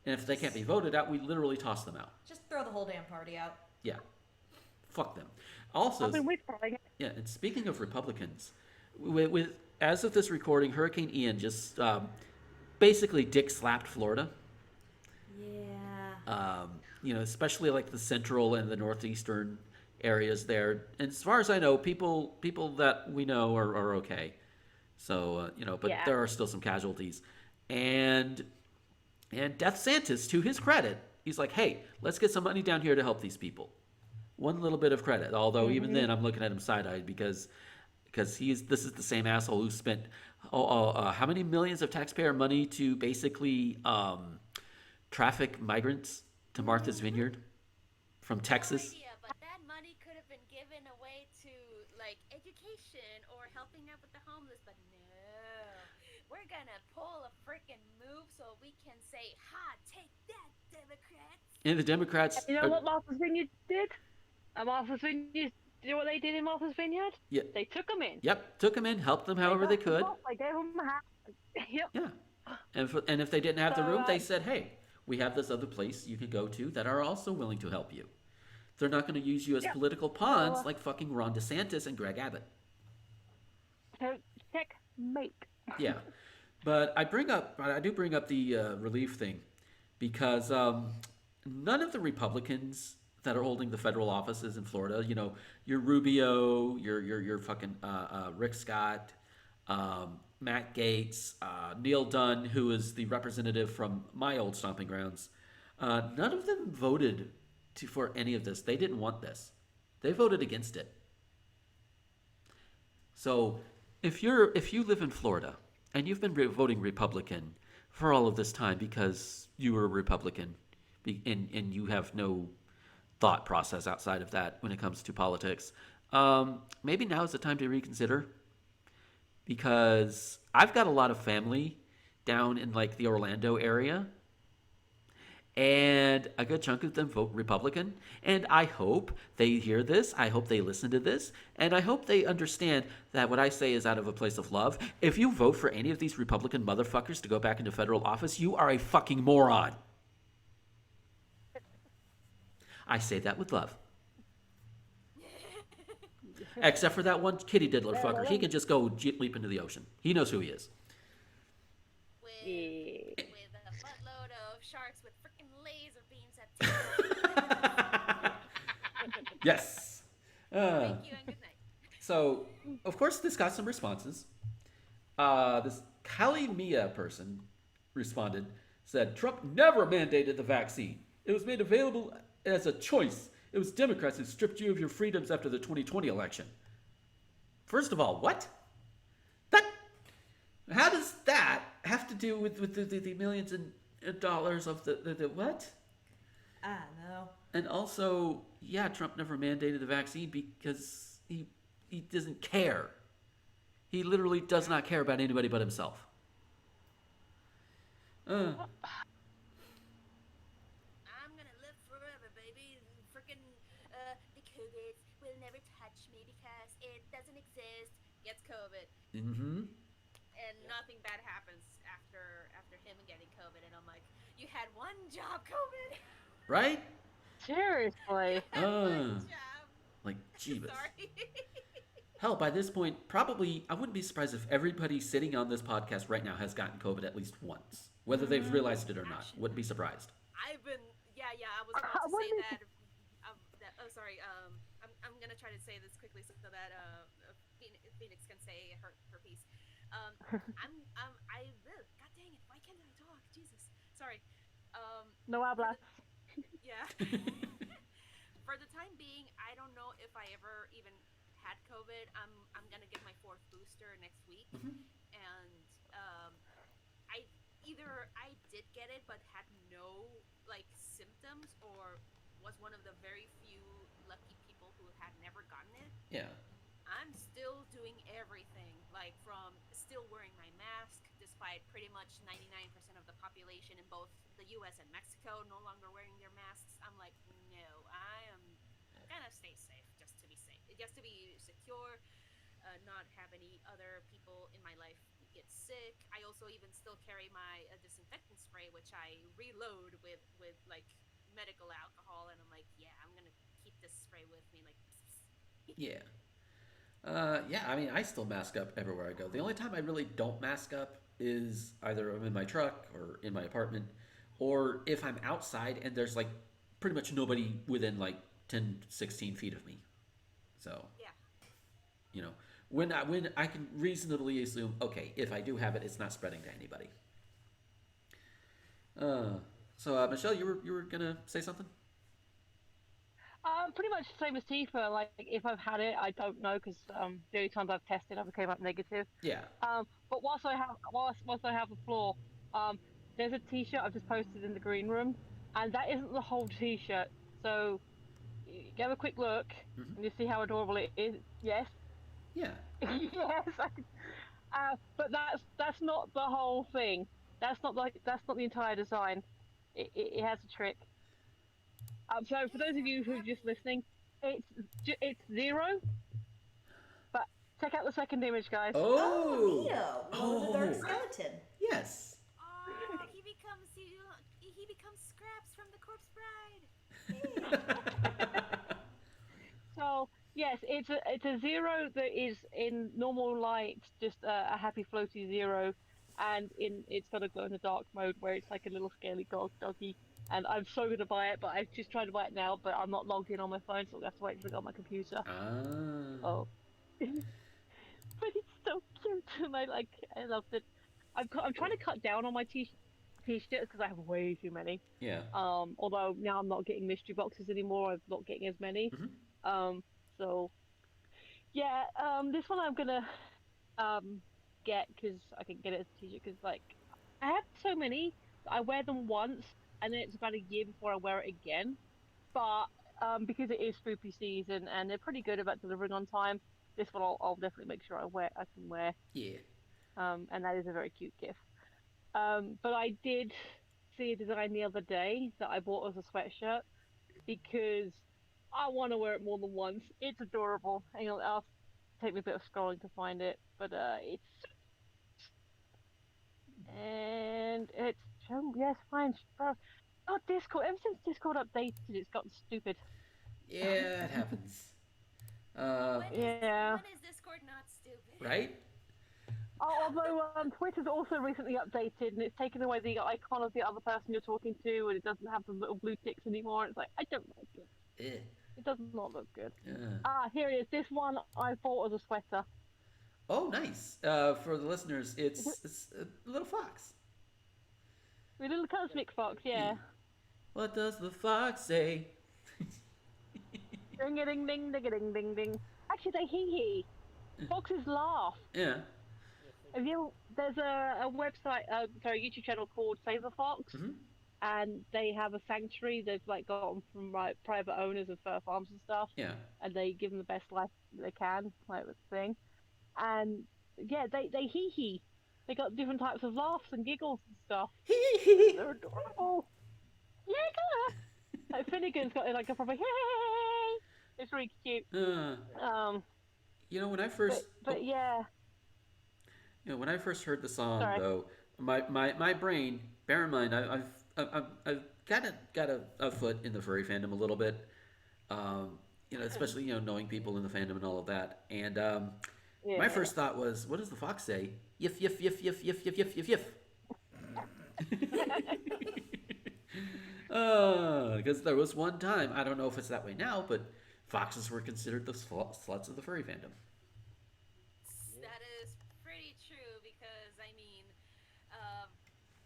And if they can't be voted out, we literally toss them out. Just throw the whole damn party out. Yeah. Fuck them. Also, I've been waiting. yeah, and speaking of Republicans, with as of this recording, Hurricane Ian just basically dick slapped Florida. Yeah. Especially like the central and the northeastern areas there. And as far as I know, people that we know are okay. So but Yeah. there are still some casualties, and And Death Santis, to his credit, he's like, hey, let's get some money down here to help these people. One little bit of credit, although even then I'm looking at him side-eyed because this is the same asshole who spent how many millions of taxpayer money to basically traffic migrants to Martha's Vineyard from Texas. No idea, but that money could have been given away to like education or helping out with the homeless, but no. We're gonna pull a freaking move so we can say, "Ha, take that, Democrats!" And the Democrats, You know what Martha's Vineyard did? Martha's Vineyard. You know what they did in Martha's Vineyard? Yeah. They took them in. Yep, took them in, helped them however they could. They gave them a hat. Yep. Yeah, and if they didn't have the room, they So, said, hey, we have this other place you can go to that are also willing to help you. They're not going to use you as political pawns like fucking Ron DeSantis and Greg Abbott. So checkmate. Yeah, but I do bring up the relief thing because none of the Republicans that are holding the federal offices in Florida, you know, your Rubio, your fucking Rick Scott, Matt Gaetz, Neil Dunn, who is the representative from my old stomping grounds, none of them voted for any of this. They didn't want this. They voted against it. So if you live in Florida and you've been voting Republican for all of this time because you were a Republican and you have no thought process outside of that when it comes to politics, maybe now is the time to reconsider, because I've got a lot of family down in like the Orlando area, and a good chunk of them vote Republican. And I hope they hear this. I hope they listen to this. And I hope they understand that what I say is out of a place of love. If you vote for any of these Republican motherfuckers to go back into federal office, you are a fucking moron. I say that with love. Except for that one kitty diddler fucker. He can just go leap into the ocean. He knows who he is. With a buttload of sharks with freaking laser beams at Yes. Thank you and good night. So, of course, this got some responses. This Kali Mia person responded, said, Trump never mandated the vaccine. It was made available as a choice. It was Democrats who stripped you of your freedoms after the 2020 election. First of all, what? How does that have to do with the millions of dollars of the what? I don't know. And also, yeah, Trump never mandated the vaccine because he doesn't care. He literally does not care about anybody but himself. I'm gonna live forever, baby. Freaking the COVID will never touch me because it doesn't exist. Gets COVID. Mm-hmm. And nothing bad happens after him getting COVID. And I'm like, you had one job, COVID. Right? Seriously. One job. Like, Jeebus. Sorry. Hell, by this point, probably, I wouldn't be surprised if everybody sitting on this podcast right now has gotten COVID at least once. Whether they've realized it or not. Wouldn't be surprised. I've been, I was about to say that. I'm gonna try to say this quickly so that Phoenix can say her piece. God dang it, why can't I talk? Jesus, sorry. No habla. Yeah. For the time being, I don't know if I ever even had COVID. I'm gonna get my 4th booster next week, and I did get it, but had no like symptoms, or was one of the very few lucky people who had never gotten it. Yeah. I'm still doing everything, like from still wearing my mask, despite pretty much 99% of the population in both the U.S. and Mexico no longer wearing their masks. I'm like, no, I am gonna stay safe, just to be secure, not have any other people in my life get sick. I also even still carry my disinfectant spray, which I reload with like medical alcohol, and I'm like, yeah, I'm gonna keep this spray with me, like. Yeah. Yeah, I mean, I still mask up everywhere I go. The only time I really don't mask up is either I'm in my truck or in my apartment, or if I'm outside and there's like pretty much nobody within like 10, 16 feet of me. So, Yeah. you know, when I can reasonably assume, okay, if I do have it, it's not spreading to anybody. So Michelle, you were gonna say something? Pretty much the same as Tifa. Like, if I've had it, I don't know because the only times I've tested, I've came up negative. Yeah. But whilst I have the floor, um, there's a T-shirt I've just posted in the green room, and that isn't the whole T-shirt. So, have a quick look, Hmm. and you see how adorable it is. Yes, Yeah. yes. But that's not the whole thing. That's not the entire design. It has a trick. So for those of you who are just listening, it's zero. But check out the second image, guys. Oh. Neo, glow in the dark skeleton. Yes. Oh, he becomes scraps from the corpse bride. So yes, it's a zero that is in normal light, just a happy floaty zero, and it's got a glow in the dark mode where it's like a little scaly doggy. And I'm so gonna buy it, but I've just tried to buy it now, but I'm not logged in on my phone, so I have to wait until I got my computer. Ah. Oh, but it's so cute, and I loved it. I'm trying to cut down on my t-shirts because I have way too many. Yeah. Although now I'm not getting mystery boxes anymore, I'm not getting as many. Hmm. So yeah, this one I'm gonna get because I can get it as a t-shirt because like I have so many, I wear them once and then it's about a year before I wear it again. But because it is spooky season and they're pretty good about delivering on time, this one I'll definitely make sure I can wear. Yeah. And that is a very cute gift. But I did see a design the other day that I bought as a sweatshirt because I want to wear it more than once. It's adorable. Hang on, I'll take me a bit of scrolling to find it, but it's yes, fine. Oh, Discord. Ever since Discord updated, it's gotten stupid. Yeah, it happens. Yeah. When is Discord not stupid? Right? Although Twitter's also recently updated and it's taken away the icon of the other person you're talking to, and it doesn't have the little blue ticks anymore. It's like I don't like it. Eh. It does not look good. Yeah. Here it is. This one I bought as a sweater. Oh, nice. For the listeners, it's a little fox. A little cosmic fox, yeah. What does the fox say? Ding a ding ding ding a ding ding ding. Actually, they hee. Foxes laugh. Yeah. There's a website, YouTube channel called Save a Fox, Hmm. and they have a sanctuary they've like gotten from like private owners of fur farms and stuff, Yeah. and they give them the best life they can, like the thing. And yeah, they hee. They got different types of laughs and giggles and stuff. They're adorable. Yeah, like Finnegan's got like a proper hey. It's really cute. You know, when I first, but yeah. you know, when I first heard the song, Sorry. though, my brain. Bear in mind, I've got a foot in the furry fandom a little bit. You know, especially knowing people in the fandom and all of that. And my first thought was, what does the fox say? Yif yif yif yif yif yif yif yif yif. Because there was one time, I don't know if it's that way now, but foxes were considered the sluts of the furry fandom. That is pretty true because I mean,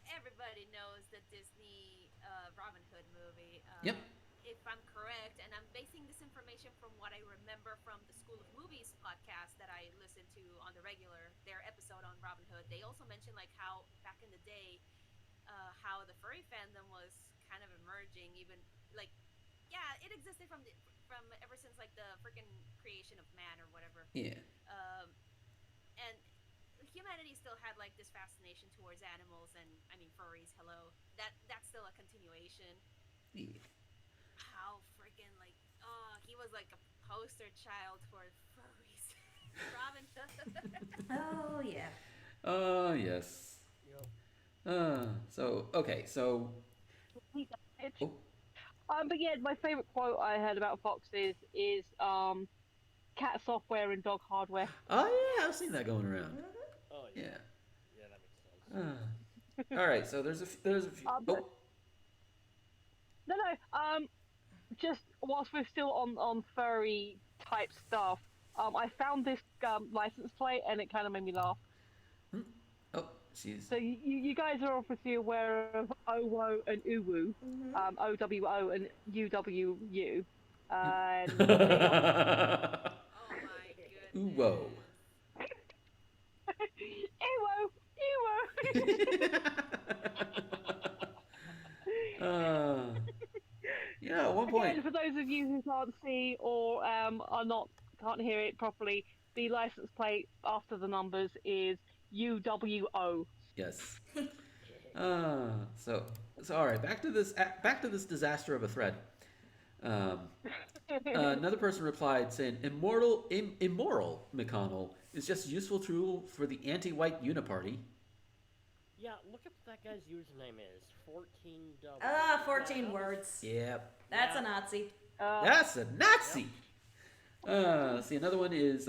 everybody knows the Disney Robin Hood movie. Yep. If I'm correct, and I'm basing this information from what I remember from the School of Movies podcast that I listen to on the regular, their episode on Robin Hood, they also mentioned like how back in the day, how the furry fandom was kind of emerging, even like, yeah, it existed from ever since like the freaking creation of man or whatever. Yeah. And humanity still had like this fascination towards animals, and I mean furries. Hello, that's still a continuation. Yeah. How freaking like he was like a poster child for furries. Robin Hood. Oh yeah. Oh yes. So okay, so. Oh. But yeah, my favorite quote I heard about foxes is cat software and dog hardware. Oh yeah, I've seen that going around. Oh Yeah. Yeah, that makes sense. All right, so there's a few. No. Just whilst we're still on furry type stuff, I found this license plate and it kind of made me laugh. Oh, she's So you guys are obviously aware of OWO and UWU, OWO and UWU, and Oh my Ooh, goodness. whoa. uh, yeah, at one point. Again, for those of you who can't see or can't hear it properly, the license plate after the numbers is UWO. Yes. So all right. Back to this disaster of a thread. Um, another person replied saying, "Immoral McConnell is just a useful tool for the anti-white uniparty." Yeah, look up what that guy's username is. 14W. 14 words. Yep. That's a Nazi. That's a Nazi. See, another one is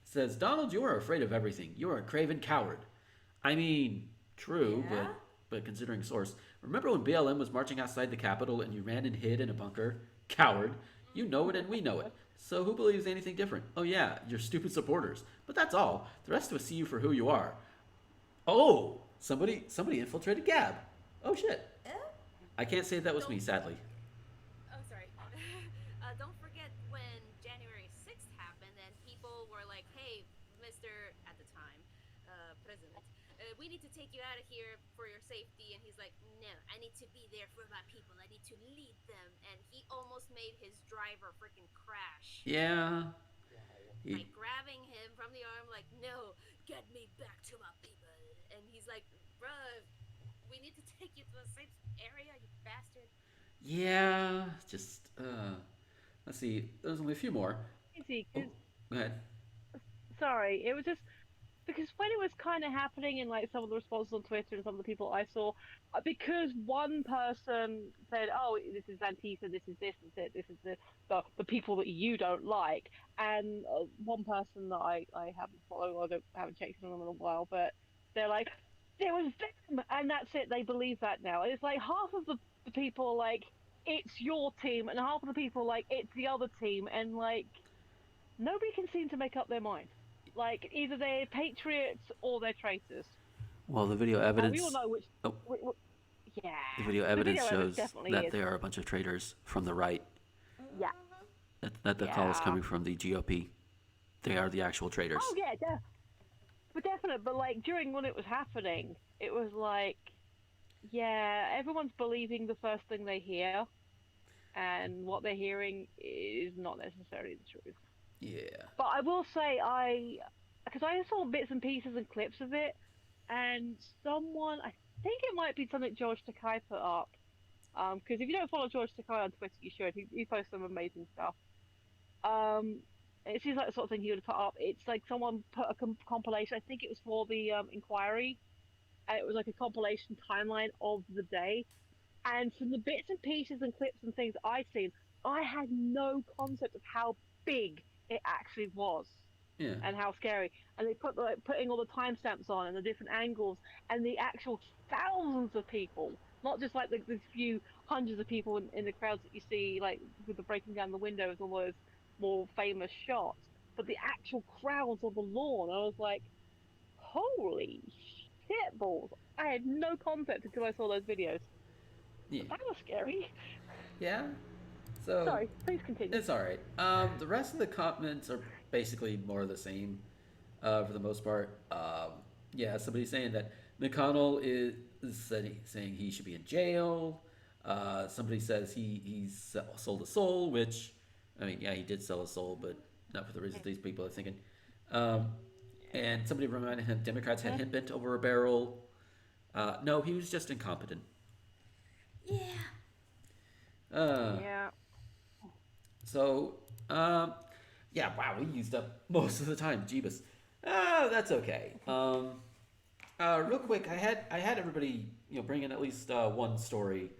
says, "Donald, you are afraid of everything. You are a craven coward." I mean, true, Yeah? but considering source, remember when BLM was marching outside the Capitol and you ran and hid in a bunker? Coward. You know it and we know it. So who believes anything different? Oh yeah, your stupid supporters. But that's all. The rest of us see you for who you are. Oh, somebody infiltrated Gab. Oh shit. I can't say that was me, sadly. Oh, sorry. Don't forget when January 6th happened and people were like, hey, Mr. at the time, President, we need to take you out of here for your safety. And he's like, no, I need to be there for my people. I need to lead them. And he almost made his driver freaking crash. Yeah. Like grabbing him from the arm, like, no, get me back to my people. And he's like, bruh, we need to take you to a safe area, you bastard. Yeah. Just let's see. There's only a few more. Easy, Oh, go ahead. sorry, it was just because when it was kind of happening in like some of the responses on Twitter and some of the people I saw, because one person said, "Oh, this is Antifa, this is this is the people that you don't like," and one person that I haven't followed or haven't checked in on in a while, but they're like, "It was them," and that's it. They believe that now. And it's like half of the people like it's your team, and half of the people like it's the other team, and like nobody can seem to make up their mind. Like either they're patriots or they're traitors. Well, the video evidence. We all know which. Oh. Yeah. The video evidence shows definitely that is. they are a bunch of traitors from the right. Yeah. That the call is Yeah. coming from the GOP. They are the actual traitors. Oh yeah, but definite. But like during when it was happening, it was like, yeah, everyone's believing the first thing they hear, and what they're hearing is not necessarily the truth. Yeah. But I will say because I saw bits and pieces and clips of it, and someone, I think it might be something George Takei put up, because if you don't follow George Takei on Twitter, you should. He posts some amazing stuff. It seems like the sort of thing he would have put up. It's like someone put a compilation. I think it was for the inquiry, and it was like a compilation timeline of the day. And from the bits and pieces and clips and things I've seen, I had no concept of how big it actually was. Yeah. And how scary. And they putting all the timestamps on and the different angles and the actual thousands of people, not just like the few hundreds of people in the crowds that you see, like with the breaking down the windows, all those more famous shots, but the actual crowds on the lawn. I was like, holy shit balls. I had no concept until I saw those videos. Yeah. That was scary. Yeah. So Sorry, please continue. it's all right. The rest of the comments are basically more of the same, for the most part. Yeah, somebody saying that McConnell is saying he should be in jail. Somebody says he's sold a soul, which, I mean, yeah, he did sell a soul, but not for the reasons these people are thinking. And somebody reminded him Democrats had him bent over a barrel. No, he was just incompetent. Yeah. Yeah. So, yeah, wow, we used up most of the time. Jeebus. That's okay. Real quick, I had everybody, bring in at least one story.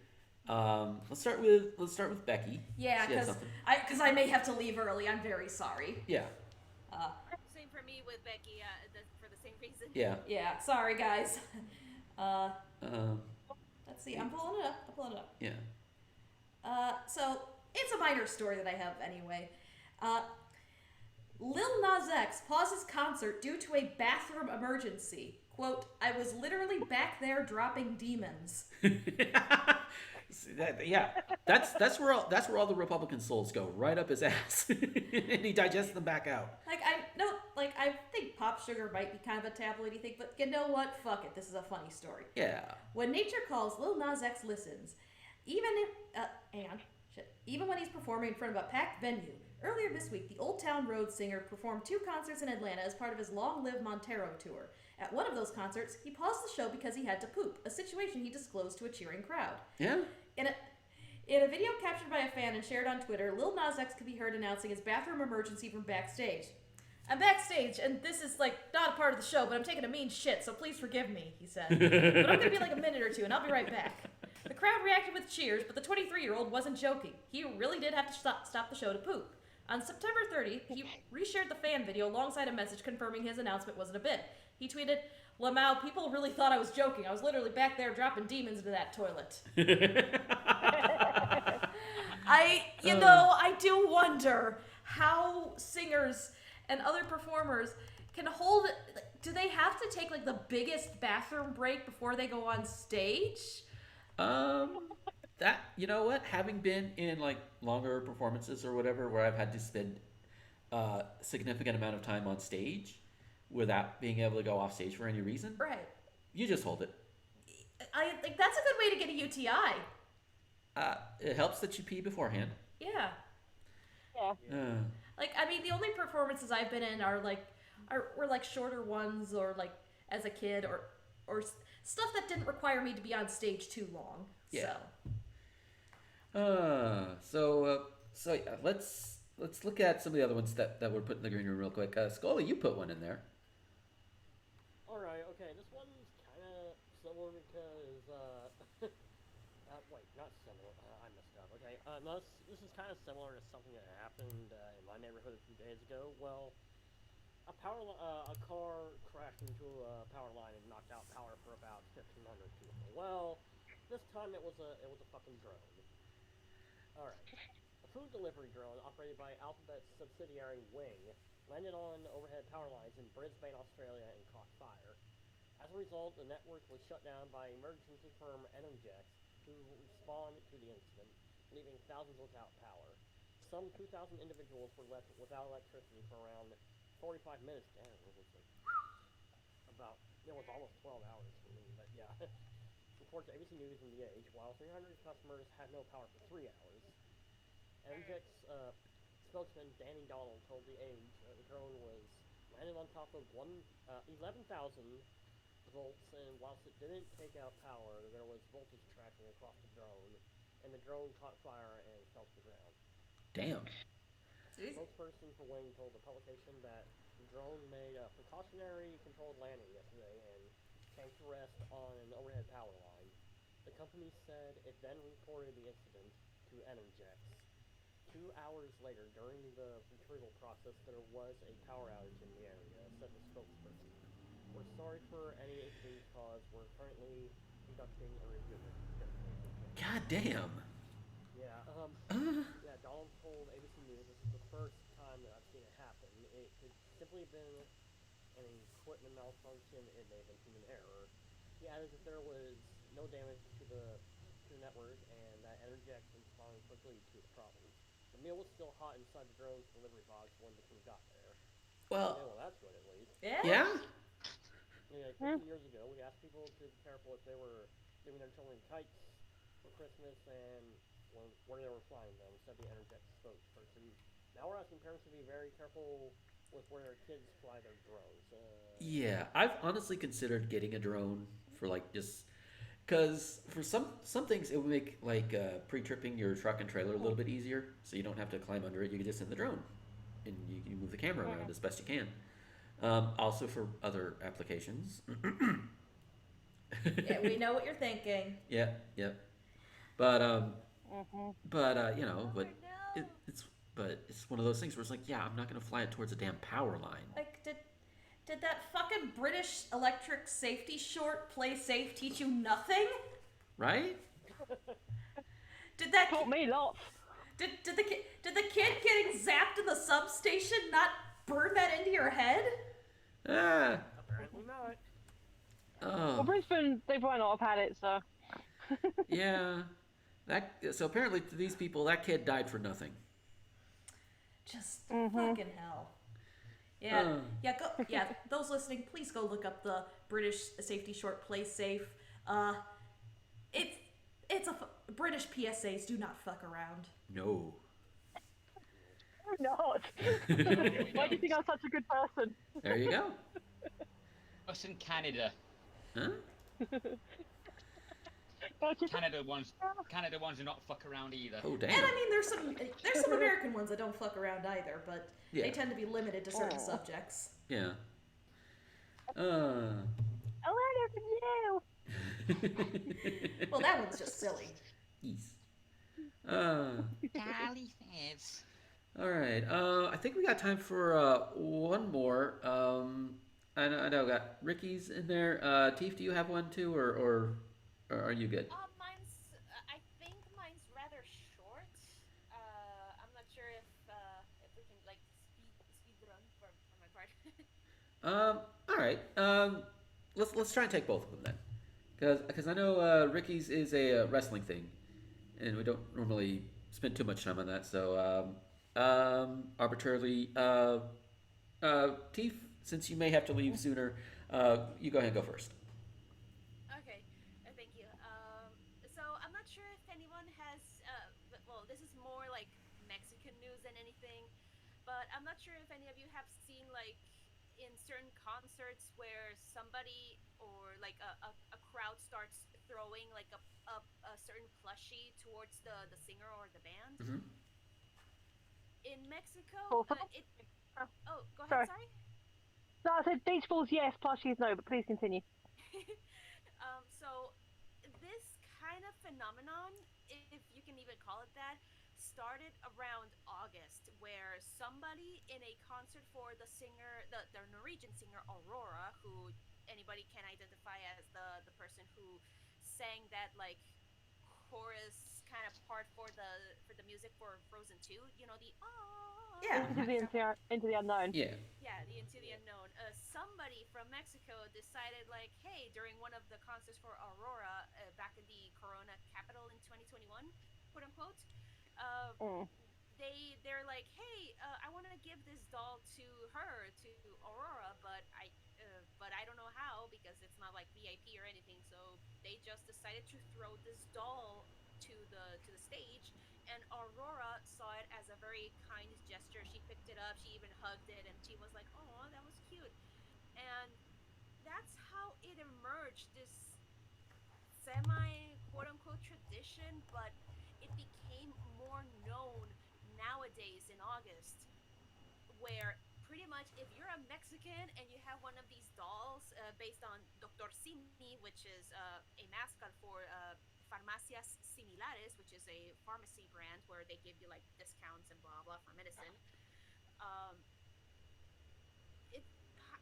Let's start with Becky. Yeah, She had because something. I may have to leave early. I'm very sorry. Yeah. Same for me with Becky, for the same reason. Yeah. Yeah, sorry guys. Let's see. I'm pulling it up. Yeah. So it's a minor story that I have anyway. Lil Nas X pauses concert due to a bathroom emergency. Quote, I was literally back there dropping demons. Yeah, that's where all the Republican souls go, right up his ass, and he digests them back out. I think Pop Sugar might be kind of a tabloidy thing, but you know what? Fuck it. This is a funny story. Yeah. When nature calls, Lil Nas X listens. Even when he's performing in front of a packed venue. Earlier this week, the Old Town Road singer performed 2 concerts in Atlanta as part of his Long Live Montero tour. At one of those concerts, he paused the show because he had to poop, a situation he disclosed to a cheering crowd. Yeah. In a video captured by a fan and shared on Twitter, Lil Nas X could be heard announcing his bathroom emergency from backstage. I'm backstage, and this is, not a part of the show, but I'm taking a mean shit, so please forgive me, he said. But I'm gonna be a minute or 2, and I'll be right back. The crowd reacted with cheers, but the 23-year-old wasn't joking. He really did have to stop the show to poop. On September 30th, he reshared the fan video alongside a message confirming his announcement wasn't a bit. He tweeted, Lamau, people really thought I was joking. I was literally back there dropping demons into that toilet. I do wonder how singers and other performers can hold... Do they have to take, the biggest bathroom break before they go on stage? That, you know what? Having been in, longer performances or whatever where I've had to spend a significant amount of time on stage without being able to go off stage for any reason. Right. You just hold it. I think that's a good way to get a UTI. It helps that you pee beforehand. Yeah. Yeah. The only performances I've been in were shorter ones or as a kid or stuff that didn't require me to be on stage too long. Yeah. So yeah, let's look at some of the other ones that were put in the green room real quick. Scully, you put one in there. Alright, okay, this one's kinda similar because, wait, not similar, I messed up, okay. No, this is kinda similar to something that happened, in my neighborhood a few days ago. Well, a car crashed into a power line and knocked out power for about 1,500 people. Well, this time it was a fucking drone. Alright. A food delivery drone operated by Alphabet's subsidiary Wing landed on overhead power lines in Brisbane, Australia and caught fire. As a result, the network was shut down by emergency firm Energex to respond to the incident, leaving thousands without power. Some 2,000 individuals were left without electricity for around 45 minutes. Damn, it was almost 12 hours for me, but yeah. Reports to ABC News and The Age, while 300 customers had no power for 3 hours. Energex spokesman Danny Donald told The Age the drone was landed on top of 11,000 volts, and whilst it didn't take out power, there was voltage tracking across the drone, and the drone caught fire and fell to the ground. Damn. A spokesperson for Wing told the publication that the drone made a precautionary controlled landing yesterday and came to rest on an overhead power line. The company said it then reported the incident to Energex. 2 hours later, during the retrieval process, there was a power outage in the area, said the spokesperson. We're sorry for any injuries caused. We're currently conducting a review. God damn. Yeah, yeah, Donald told ABC News this is the first time that I've seen it happen. It could simply have been an equipment malfunction. It may have been human error. He added that there was no damage to the network and that Energex responded quickly to the problem. The meal was still hot inside the drone's delivery box when the crew got there. Well, Okay, well that's good at least. Yeah? Yeah, 15 years ago, we asked people to be careful if they were giving their children kites for Christmas and where they were flying them, said the Energex spokesperson. Now we're asking parents to be very careful with where their kids fly their drones. Yeah, I've honestly considered getting a drone for just because for some things it would make pre-tripping your truck and trailer a little bit easier, so you don't have to climb under it. You can just send the drone, and you can move the camera around as best you can. Also for other applications. Yeah, we know what you're thinking. Yeah. But it's one of those things where it's I'm not gonna fly it towards a damn power line. Did that fucking British electric safety short Play Safe teach you nothing? Right? Did that Taught me lots. Did the kid getting zapped in the substation not burn that into your head? Ah. Apparently not. Oh, Brisbane, they might not have had it, so. yeah. So apparently to these people, that kid died for nothing. Just Mhm. fucking hell. Yeah, Uh, yeah. Those listening, please go look up the British safety short "Play Safe." It's British PSAs do not fuck around. no. Why not? Why do you think I'm such a good person? There you go. Us in Canada. Huh? Canada ones do not fuck around either. Oh, And damn. I mean, there's some American ones that don't fuck around either, but Yeah. they tend to be limited to certain subjects. Yeah. I learned it from you. Well, that one's just silly. Yes. Golly says. All right. I think we got time for one more. I know I got Ricky's in there. Teef, do you have one too, or are you good? Mine's. I think mine's rather short. I'm not sure if we can like speed run for my part. All right. Let's try and take both of them then, because I know Ricky's is a wrestling thing, and we don't normally spend too much time on that. So arbitrarily, Teef, since you may have to leave sooner, you go ahead and go first. Okay, thank you. So I'm not sure if anyone has. Well, this is more like Mexican news than anything, but I'm not sure if any of you have seen like in certain concerts where somebody or like a crowd starts throwing like a certain plushie towards the singer or the band. Mm-hmm. In Mexico, Awesome. Oh, go Sorry. ahead. Sorry. No, I said beach balls yes, plushies no, but please continue. So this kind of phenomenon, if you can even call it that, started around August, where somebody in a concert for the singer, the Norwegian singer Aurora, who anybody can identify as the person who sang that like chorus kind of part for the music for Frozen 2. You know the oh Yeah. Into the unknown. Yeah. yeah, the Into the Unknown. Somebody from Mexico decided, like, hey, during one of the concerts for Aurora back in the Corona capital in 2021, quote unquote, they're like, hey, I want to give this doll to her, to Aurora, but I don't know how because it's not like VIP or anything. So they just decided to throw this doll to the stage, and Aurora saw it as a very kind gesture. She picked it up, she even hugged it, and she was like, "Oh, that was cute." And that's how it emerged, this semi quote unquote tradition, but it became more known nowadays in August, where pretty much if you're a Mexican and you have one of these dolls based on Dr. Simi, which is a mascot for Farmacias Similares, which is a pharmacy brand where they give you like discounts and blah blah for medicine. Um, it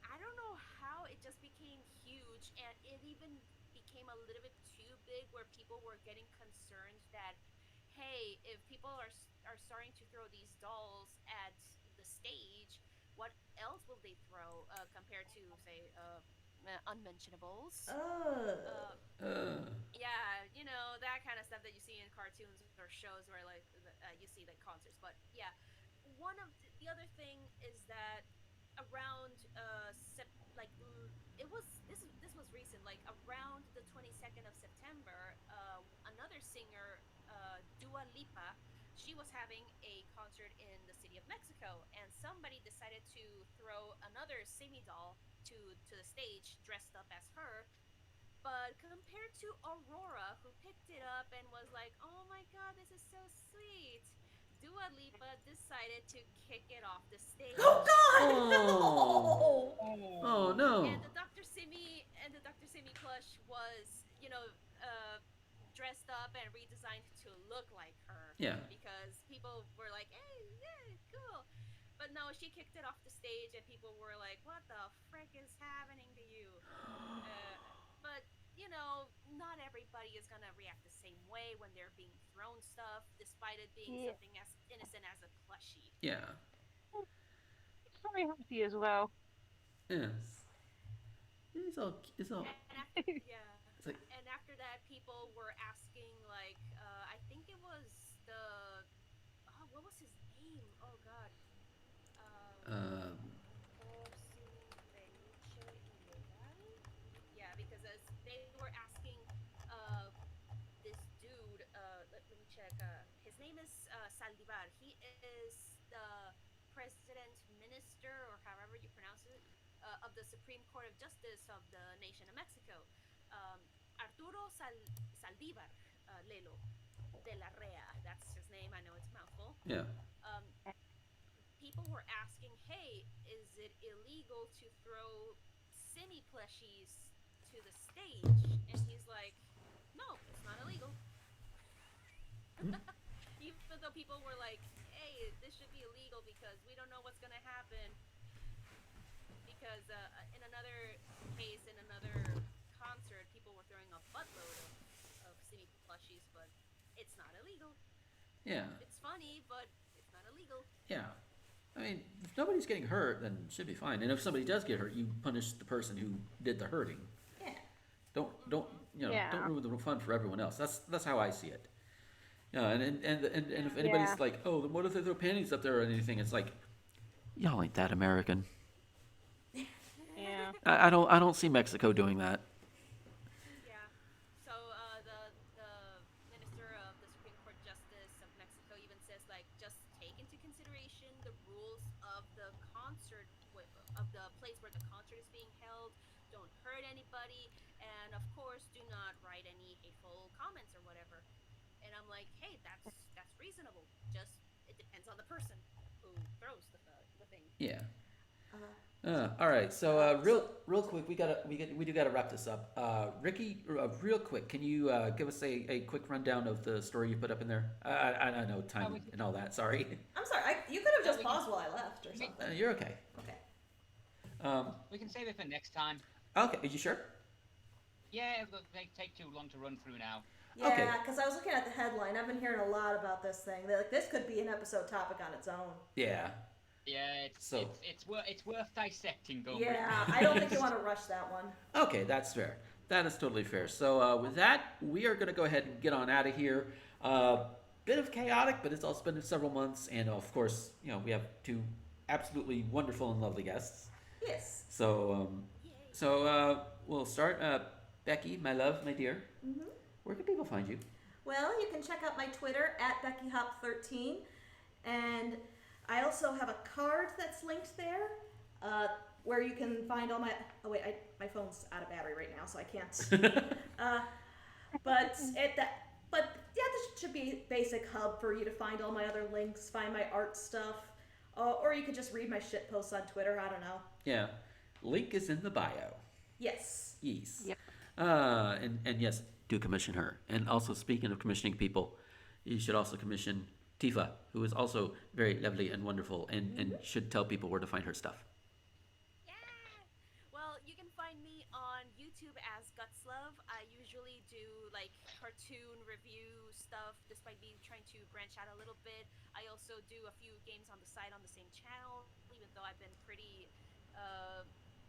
I don't know how it just became huge, and it even became a little bit too big, where people were getting concerned that, hey, if people are starting to throw these dolls at the stage, what else will they throw compared to say unmentionables? Yeah, you know, that kind of stuff that you see in cartoons or shows where like you see like concerts. But yeah, one of the other thing is that around it was this was recent, like around the 22nd of September, another singer, Dua Lipa, she was having a concert in the city of Mexico, and somebody decided to throw another semi doll to the stage dressed up as her. But compared to Aurora, who picked it up and was like, "Oh my God, this is so sweet," Dua Lipa decided to kick it off the stage. Oh God! Oh. No! Oh no. And the Dr. Simi plush was, dressed up and redesigned to look like her. Yeah. Because people were like, "Hey, yeah, cool." But no, she kicked it off the stage, and people were like, "What the frick is happening to you?" But not everybody is gonna react the same way when they're being thrown stuff, despite it being something as innocent as a plushie. Yeah. It's very happy as well. Yes. It's all. And after Yeah. It's like, And after that, people were asking, like, I think it was the. Oh, what was his name? Oh, God. um, Por su felice ilegal? Yeah, because as they were asking this dude, let me check. His name is Saldivar. He is the president minister, or however you pronounce it, of the Supreme Court of Justice of the nation of Mexico. Um, Arturo Saldivar Lelo de la Rea. That's his name. I know it's a mouthful. yeah. Um, People were asking, hey, is it illegal to throw semi plushies to the stage? And he's like, no, it's not illegal. Even though people were like, hey, this should be illegal because we don't know what's going to happen. Because in another case, in another concert, people were throwing a buttload of semi plushies, but it's not illegal. Yeah. It's funny, but it's not illegal. Yeah. I mean, if nobody's getting hurt, then it should be fine. And if somebody does get hurt, you punish the person who did the hurting. Yeah. Don't Yeah. don't ruin the fun for everyone else. That's how I see it. Yeah, and if anybody's Yeah. like, oh, then what if they throw panties up there or anything? It's like, y'all ain't that American. Yeah. I don't see Mexico doing that. Yeah. So the minister of the Supreme Court Justice of Mexico even says, like, just take into consideration the rules of the concert, of the place where the concert is being held. Don't hurt anybody, and of course, do not write any hateful comments or whatever. And I'm like, hey, that's reasonable. Just it depends on the person who throws the thing. Yeah. Uh, All right. So real quick, we do gotta wrap this up. Ricky, real quick, can you give us a quick rundown of the story you put up in there? I know time and all that. Sorry. I'm sorry. You could have just paused while I left or something. You're okay. Okay. We can save it for next time. Okay. Are you sure? Yeah, look, they take too long to run through now. Okay. Yeah, because I was looking at the headline. I've been hearing a lot about this thing. They're like, this could be an episode topic on its own. Yeah. Yeah, it's worth dissecting, Gomer. Yeah, I don't think you want to rush that one. Okay, that's fair. That is totally fair. So with that, we are going to go ahead and get on out of here. Bit of chaotic, but it's also been several months, and of course, we have two absolutely wonderful and lovely guests. Yes. So we'll start. Becky, my love, my dear. Mm-hmm. Where can people find you? Well, you can check out my Twitter at BeckyHop13, and I also have a card that's linked there, where you can find all my. Oh wait, my phone's out of battery right now, so I can't. But yeah, this should be a basic hub for you to find all my other links, find my art stuff, or you could just read my shit posts on Twitter. I don't know. Yeah, link is in the bio. Yes. Yes. Yep. And yes, do commission her. And also, speaking of commissioning people, you should also commission Tifa, who is also very lovely and wonderful, and should tell people where to find her stuff. Yeah. Well, you can find me on YouTube as Gutslove. I usually do like cartoon review stuff, despite me trying to branch out a little bit. I also do a few games on the side on the same channel, even though I've been pretty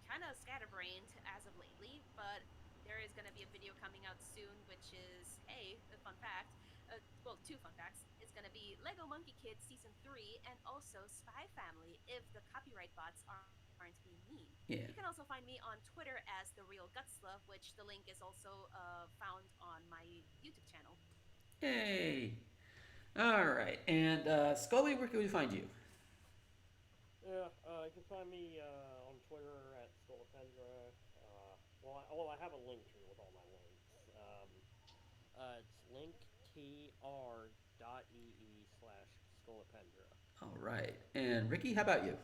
kind of scatterbrained as of lately. But there is going to be a video coming out soon, which is, hey, a fun fact. Well, two fun facts. It's going to be Lego Monkey Kids Season 3 and also Spy Family if the copyright bots aren't being mean. Yeah. You can also find me on Twitter as The Real Gutslove, which the link is also found on my YouTube channel. Yay! All right. And Scully, where can we find you? Yeah, you can find me on Twitter at Scolipendra. I have a link tree with all my links. It's linktr.ee/Scolipendra. All right. And Ricky, how about you?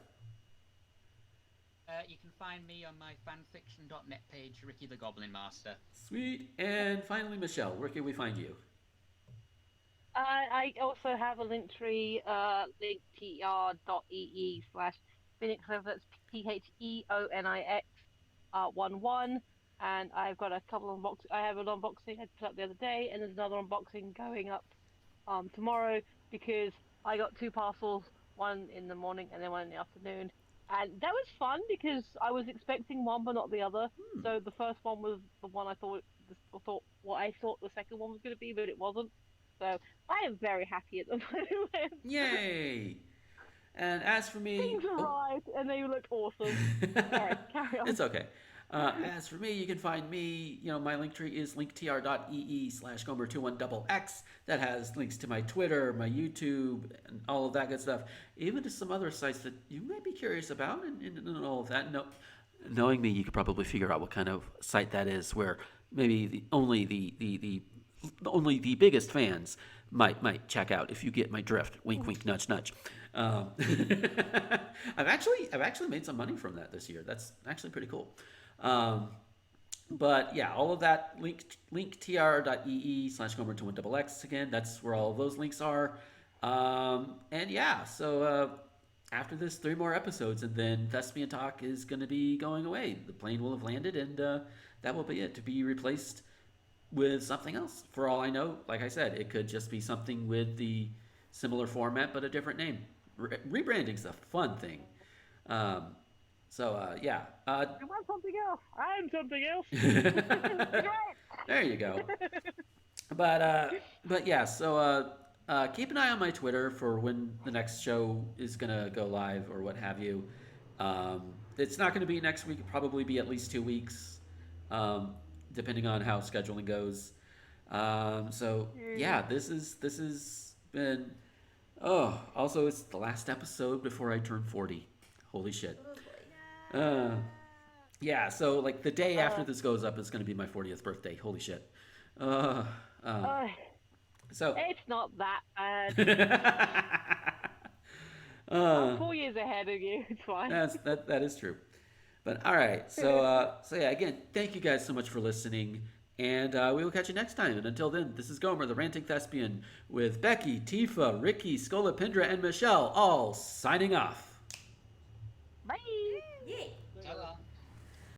You can find me on my fanfiction.net page, Ricky the Goblin Master. Sweet. And finally, Michelle, where can we find you? I also have a link tree, linktr.ee/Phoenix. That's PHEONIX 11, and I've got a couple of unboxing. I have an unboxing I put up the other day, and there's another unboxing going up tomorrow because I got two parcels, one in the morning and then one in the afternoon, And that was fun because I was expecting one but not the other. So the first one was the one I thought what I thought the second one was going to be, but it wasn't. So I am very happy at the moment. Yay! And as for me, Things arrived and they look awesome. Sorry, carry on. It's okay. As for me, you can find me, my link tree is linktr.ee/Gomer21XX. That has links to my Twitter, my YouTube, and all of that good stuff. Even to some other sites that you might be curious about and all of that. No, knowing me, you could probably figure out what kind of site that is, where maybe only the biggest fans might check out if you get my drift. Wink, wink, nudge, nudge. I've actually made some money from that this year. That's actually pretty cool. But yeah, all of that linktr.ee/Gomer21XX again. That's where all of those links are. And yeah, so after this, 3 more episodes, and then Thespian Talk is going to be going away. The plane will have landed, and that will be it, to be replaced with something else. For all I know, like I said, it could just be something with the similar format but a different name. Rebranding's a fun thing. Yeah. You want something else? I'm something else. There you go. But yeah, so keep an eye on my Twitter for when the next show is gonna go live or what have you. It's not gonna be next week. It'll probably be at least 2 weeks, depending on how scheduling goes. So yeah, this has been. Oh, also it's the last episode before I turn 40. Holy shit. Yeah, so like the day after this goes up is going to be my 40th birthday. Holy shit. So it's not that bad. I'm 4 years ahead of you. It's fine. That is true. But all right, so yeah, again, thank you guys so much for listening, and we will catch you next time. And until then, this is Gomer, the Ranting Thespian, with Becky, Tifa, Ricky, Scolipendra, and Michelle, all signing off. Bye. Yay. Ta-ra.